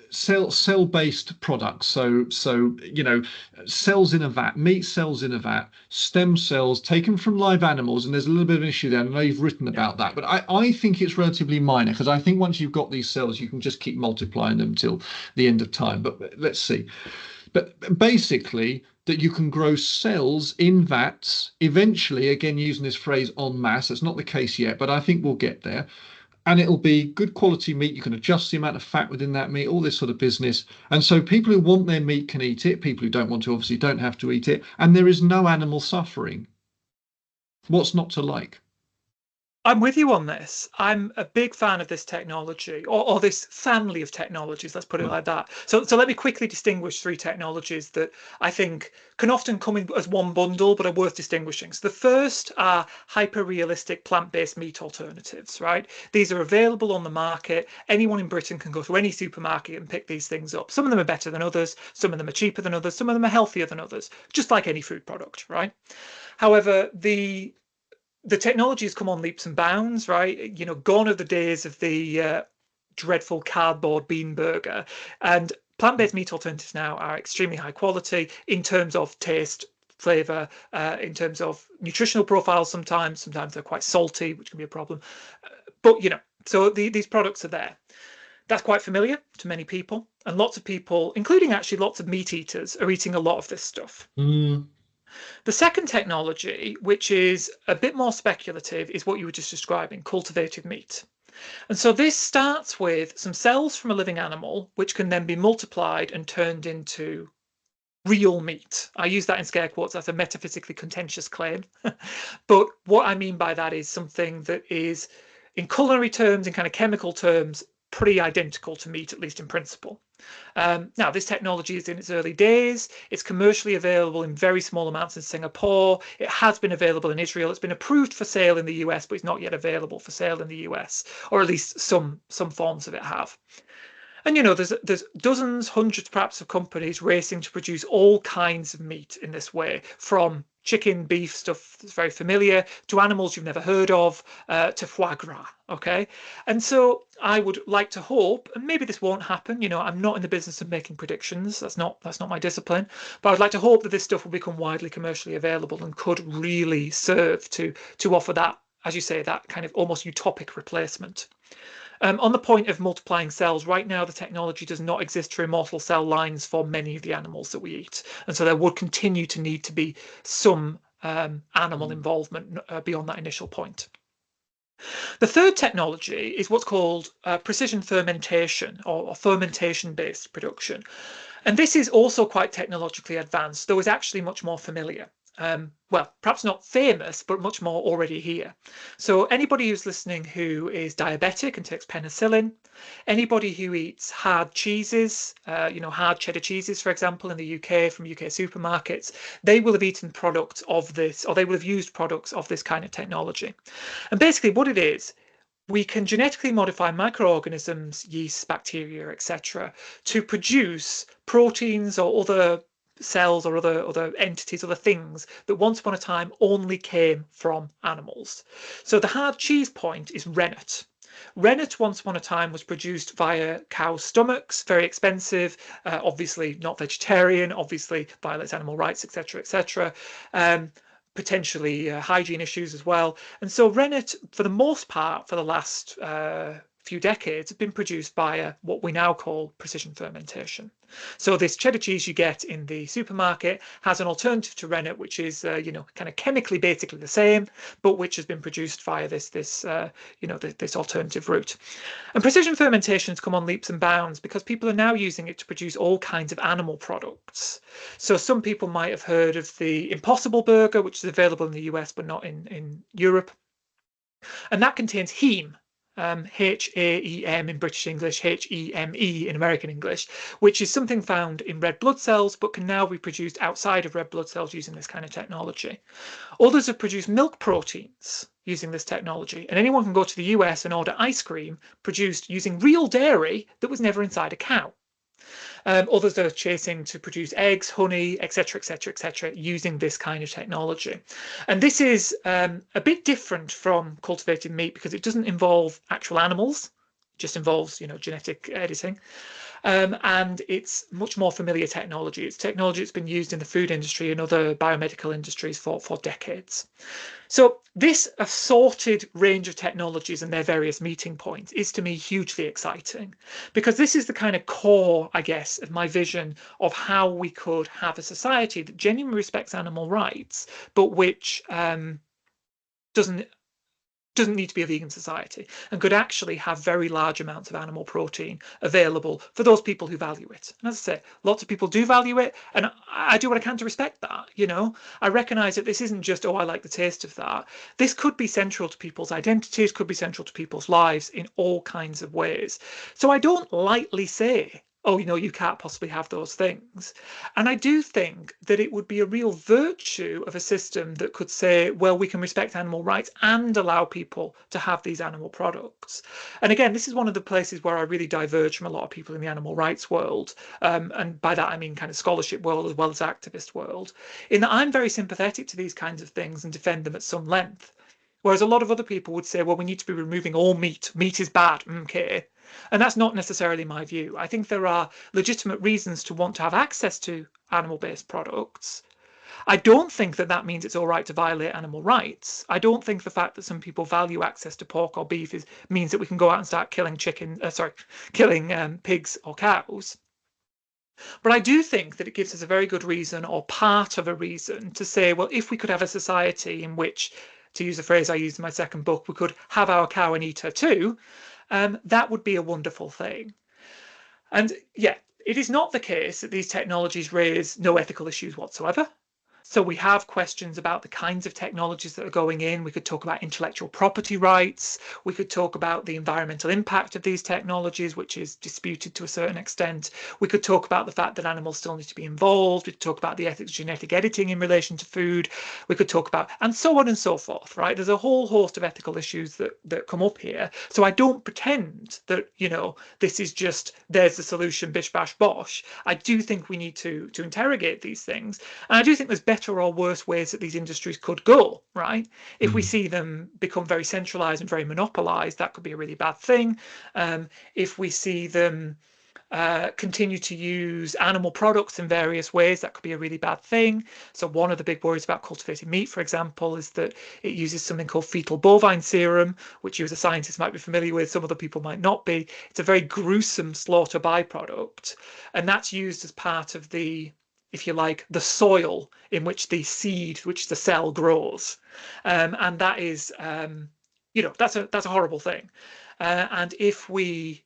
cell-based products, so cells in a vat, meat cells in a vat, stem cells taken from live animals, and there's a little bit of an issue there. I know you've written about that, but I think it's relatively minor, because I think once you've got these cells, you can just keep multiplying them till the end of time. But let's see. But basically, that you can grow cells in vats eventually, again using this phrase en masse. It's not the case yet, but I think we'll get there. And it'll be good quality meat. You can adjust the amount of fat within that meat, all this sort of business. And so people who want their meat can eat it. People who don't want to obviously don't have to eat it. And there is no animal suffering. What's not to like? I'm with you on this. I'm a big fan of this technology, or this family of technologies, let's put it like that. So let me quickly distinguish three technologies that I think can often come in as one bundle, but are worth distinguishing. So the first are hyper-realistic plant-based meat alternatives, right? These are available on the market. Anyone in Britain can go to any supermarket and pick these things up. Some of them are better than others. Some of them are cheaper than others. Some of them are healthier than others, just like any food product, right? However, the technology has come on leaps and bounds, right? Gone are the days of the dreadful cardboard bean burger. And plant-based meat alternatives now are extremely high quality in terms of taste, flavor, in terms of nutritional profiles. Sometimes they're quite salty, which can be a problem. But so these products are there. That's quite familiar to many people, and lots of people, including actually lots of meat eaters, are eating a lot of this stuff. Mm. The second technology, which is a bit more speculative, is what you were just describing, cultivated meat. And so this starts with some cells from a living animal, which can then be multiplied and turned into real meat. I use that in scare quotes. That's a metaphysically contentious claim. But what I mean by that is something that is, in culinary terms, in kind of chemical terms, pretty identical to meat, at least in principle. Now, this technology is in its early days. It's commercially available in very small amounts in Singapore. It has been available in Israel. It's been approved for sale in the US, but it's not yet available for sale in the US, or at least some forms of it have. And there's dozens, hundreds perhaps of companies racing to produce all kinds of meat in this way, from chicken, beef, stuff that's very familiar, to animals you've never heard of, to foie gras. Okay, and so I would like to hope, and maybe this won't happen. I'm not in the business of making predictions. That's not my discipline. But I'd like to hope that this stuff will become widely commercially available and could really serve to offer that, as you say, that kind of almost utopic replacement. On the point of multiplying cells, right now the technology does not exist for immortal cell lines for many of the animals that we eat. And so there would continue to need to be some animal involvement beyond that initial point. The third technology is what's called precision fermentation, or fermentation-based production. And this is also quite technologically advanced, though is actually much more familiar. Well, perhaps not famous, but much more already here. So anybody who's listening who is diabetic and takes penicillin, anybody who eats hard cheeses, hard cheddar cheeses, for example, in the UK from UK supermarkets, they will have eaten products of this, or they will have used products of this kind of technology. And basically what it is, we can genetically modify microorganisms, yeast, bacteria, etc., to produce proteins or other cells or other entities, other things that once upon a time only came from animals. So the hard cheese point is rennet. Rennet once upon a time was produced via cow stomachs, very expensive, obviously not vegetarian, obviously violates animal rights, etc., etc. Potentially hygiene issues as well. And so rennet, for the most part, for the last few decades, have been produced via what we now call precision fermentation. So this cheddar cheese you get in the supermarket has an alternative to rennet, which is kind of chemically basically the same, but which has been produced via this alternative route. And precision fermentation has come on leaps and bounds because people are now using it to produce all kinds of animal products. So some people might have heard of the Impossible Burger, which is available in the US but not in Europe. And that contains heme, H-A-E-M in British English, H-E-M-E in American English, which is something found in red blood cells but can now be produced outside of red blood cells using this kind of technology. Others have produced milk proteins using this technology, and anyone can go to the US and order ice cream produced using real dairy that was never inside a cow. Others are chasing to produce eggs, honey, etc., etc., etc., using this kind of technology. And this is a bit different from cultivated meat because it doesn't involve actual animals. It just involves, genetic editing. And it's much more familiar technology. It's technology that's been used in the food industry and other biomedical industries for decades. So this assorted range of technologies and their various meeting points is to me hugely exciting because this is the kind of core, I guess, of my vision of how we could have a society that genuinely respects animal rights, but which doesn't need to be a vegan society and could actually have very large amounts of animal protein available for those people who value it. And as I say, lots of people do value it, and I do what I can to respect that. I recognize that this isn't just, oh, I like the taste of that. This could be central to people's identities, could be central to people's lives in all kinds of ways. So I don't lightly say, oh, you can't possibly have those things. And I do think that it would be a real virtue of a system that could say, well, we can respect animal rights and allow people to have these animal products. And again, this is one of the places where I really diverge from a lot of people in the animal rights world. And by that, I mean kind of scholarship world as well as activist world, in that I'm very sympathetic to these kinds of things and defend them at some length. Whereas a lot of other people would say, well, we need to be removing all meat. Meat is bad. Okay. And that's not necessarily my view. I think there are legitimate reasons to want to have access to animal-based products. I don't think that that means it's all right to violate animal rights. I don't think the fact that some people value access to pork or beef means that we can go out and start killing killing pigs or cows. But I do think that it gives us a very good reason, or part of a reason, to say, well, if we could have a society in which, to use a phrase I used in my second book, we could have our cow and eat her too, that would be a wonderful thing. And yeah, it is not the case that these technologies raise no ethical issues whatsoever. So we have questions about the kinds of technologies that are going in. We could talk about intellectual property rights. We could talk about the environmental impact of these technologies, which is disputed to a certain extent. We could talk about the fact that animals still need to be involved. We could talk about the ethics of genetic editing in relation to food. We could talk about, and so on and so forth, right? There's a whole host of ethical issues that come up here. So I don't pretend that, this is just, there's the solution, bish, bash, bosh. I do think we need to interrogate these things. And I do think there's better or worse ways that these industries could go, right? If we see them become very centralized and very monopolized, that could be a really bad thing. If we see them continue to use animal products in various ways, that could be a really bad thing. So one of the big worries about cultivated meat, for example, is that it uses something called fetal bovine serum, which you as a scientist might be familiar with, some other people might not be. It's a very gruesome slaughter byproduct, and that's used as part of the, if you like, the soil in which the seed, which the cell grows, and that is, that's a horrible thing. And if we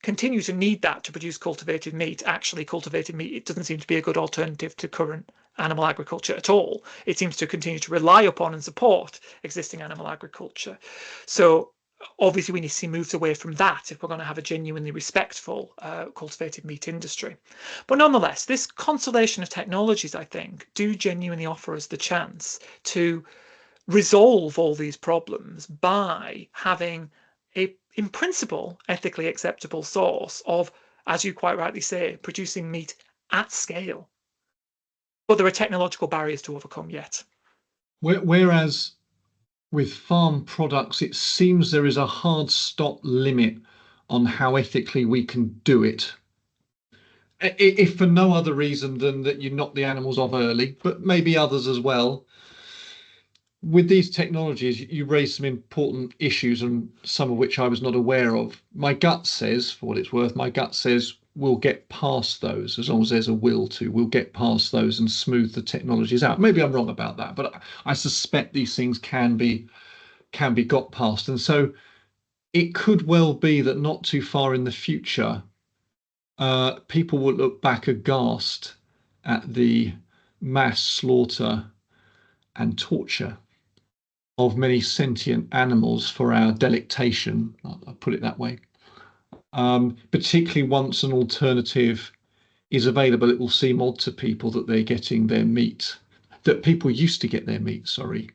continue to need that to produce cultivated meat, actually cultivated meat, it doesn't seem to be a good alternative to current animal agriculture at all. It seems to continue to rely upon and support existing animal agriculture. So obviously we need to see moves away from that if we're going to have a genuinely respectful cultivated meat industry. But nonetheless, this constellation of technologies, I think, do genuinely offer us the chance to resolve all these problems by having a, in principle, ethically acceptable source of, as you quite rightly say, producing meat at scale. But there are technological barriers to overcome yet. Whereas with farm products, it seems there is a hard stop limit on how ethically we can do it. If for no other reason than that you knock the animals off early, but maybe others as well. With these technologies, you raise some important issues, and some of which I was not aware of. My gut says, for what it's worth, my gut says we'll get past those as long as there's a will to. We'll get past those and smooth the technologies out. Maybe I'm wrong about that, but I suspect these things can be got past. And so it could well be that not too far in the future, people will look back aghast at the mass slaughter and torture of many sentient animals for our delectation. I'll put it that way. Particularly once an alternative is available, it will seem odd to people that they're getting their meat, that people used to get their meat, sorry,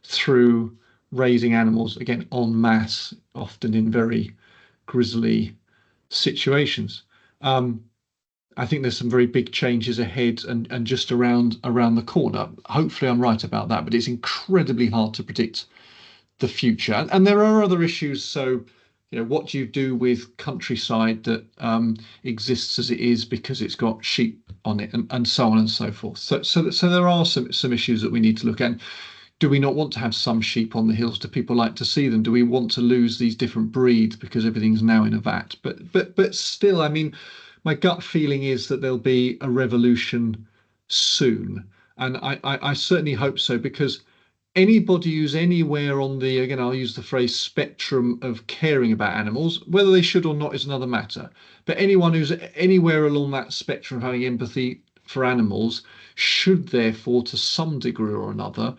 through raising animals, again, en masse, often in very grisly situations. I think there's some very big changes ahead and just around the corner. Hopefully I'm right about that, but it's incredibly hard to predict the future. And there are other issues. So, what do you do with countryside that exists as it is because it's got sheep on it, and so on and so forth. So there are some issues that we need to look at. Do we not want to have some sheep on the hills? Do people like to see them? Do we want to lose these different breeds because everything's now in a vat? But still, I mean, my gut feeling is that there'll be a revolution soon, and I certainly hope so, because anybody who's anywhere on the, again, I'll use the phrase spectrum of caring about animals, whether they should or not is another matter. But anyone who's anywhere along that spectrum of having empathy for animals should therefore, to some degree or another,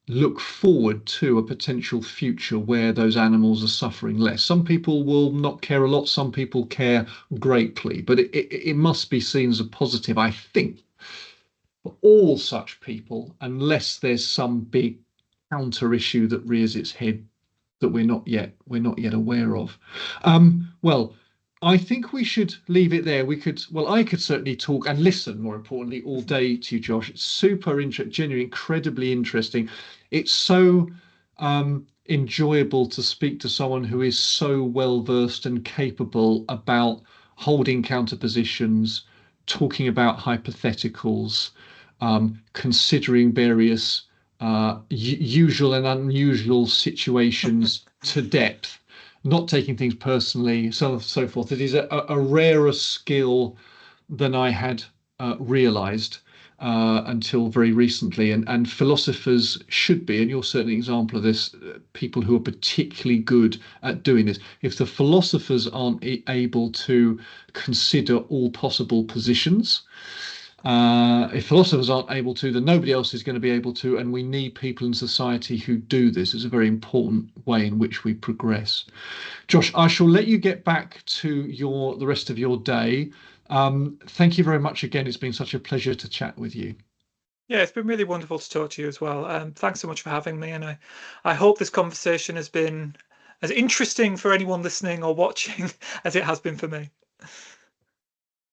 look forward to a potential future where those animals are suffering less. Some people will not care a lot, some people care greatly, but it must be seen as a positive, I think, for all such people, unless there's some big counter issue that rears its head that we're not yet aware of. Well, I think we should leave it there. I could certainly talk and listen, more importantly, all day to you, Josh. It's super interesting, genuinely incredibly interesting. It's so enjoyable to speak to someone who is so well versed and capable about holding counter positions, talking about hypotheticals, considering various usual and unusual situations to depth, not taking things personally, so on and so forth. It is a rarer skill than I had realized until very recently. And philosophers should be, and you're certainly an example of this, people who are particularly good at doing this. If the philosophers aren't able to consider all possible positions, if philosophers aren't able to, then nobody else is going to be able to, and we need people in society who do this. It's a very important way in which we progress. Josh, I shall let you get back to the rest of your day. Thank you very much again. It's been such a pleasure to chat with you. Yeah, it's been really wonderful to talk to you as well. Thanks so much for having me, and I hope this conversation has been as interesting for anyone listening or watching as it has been for me.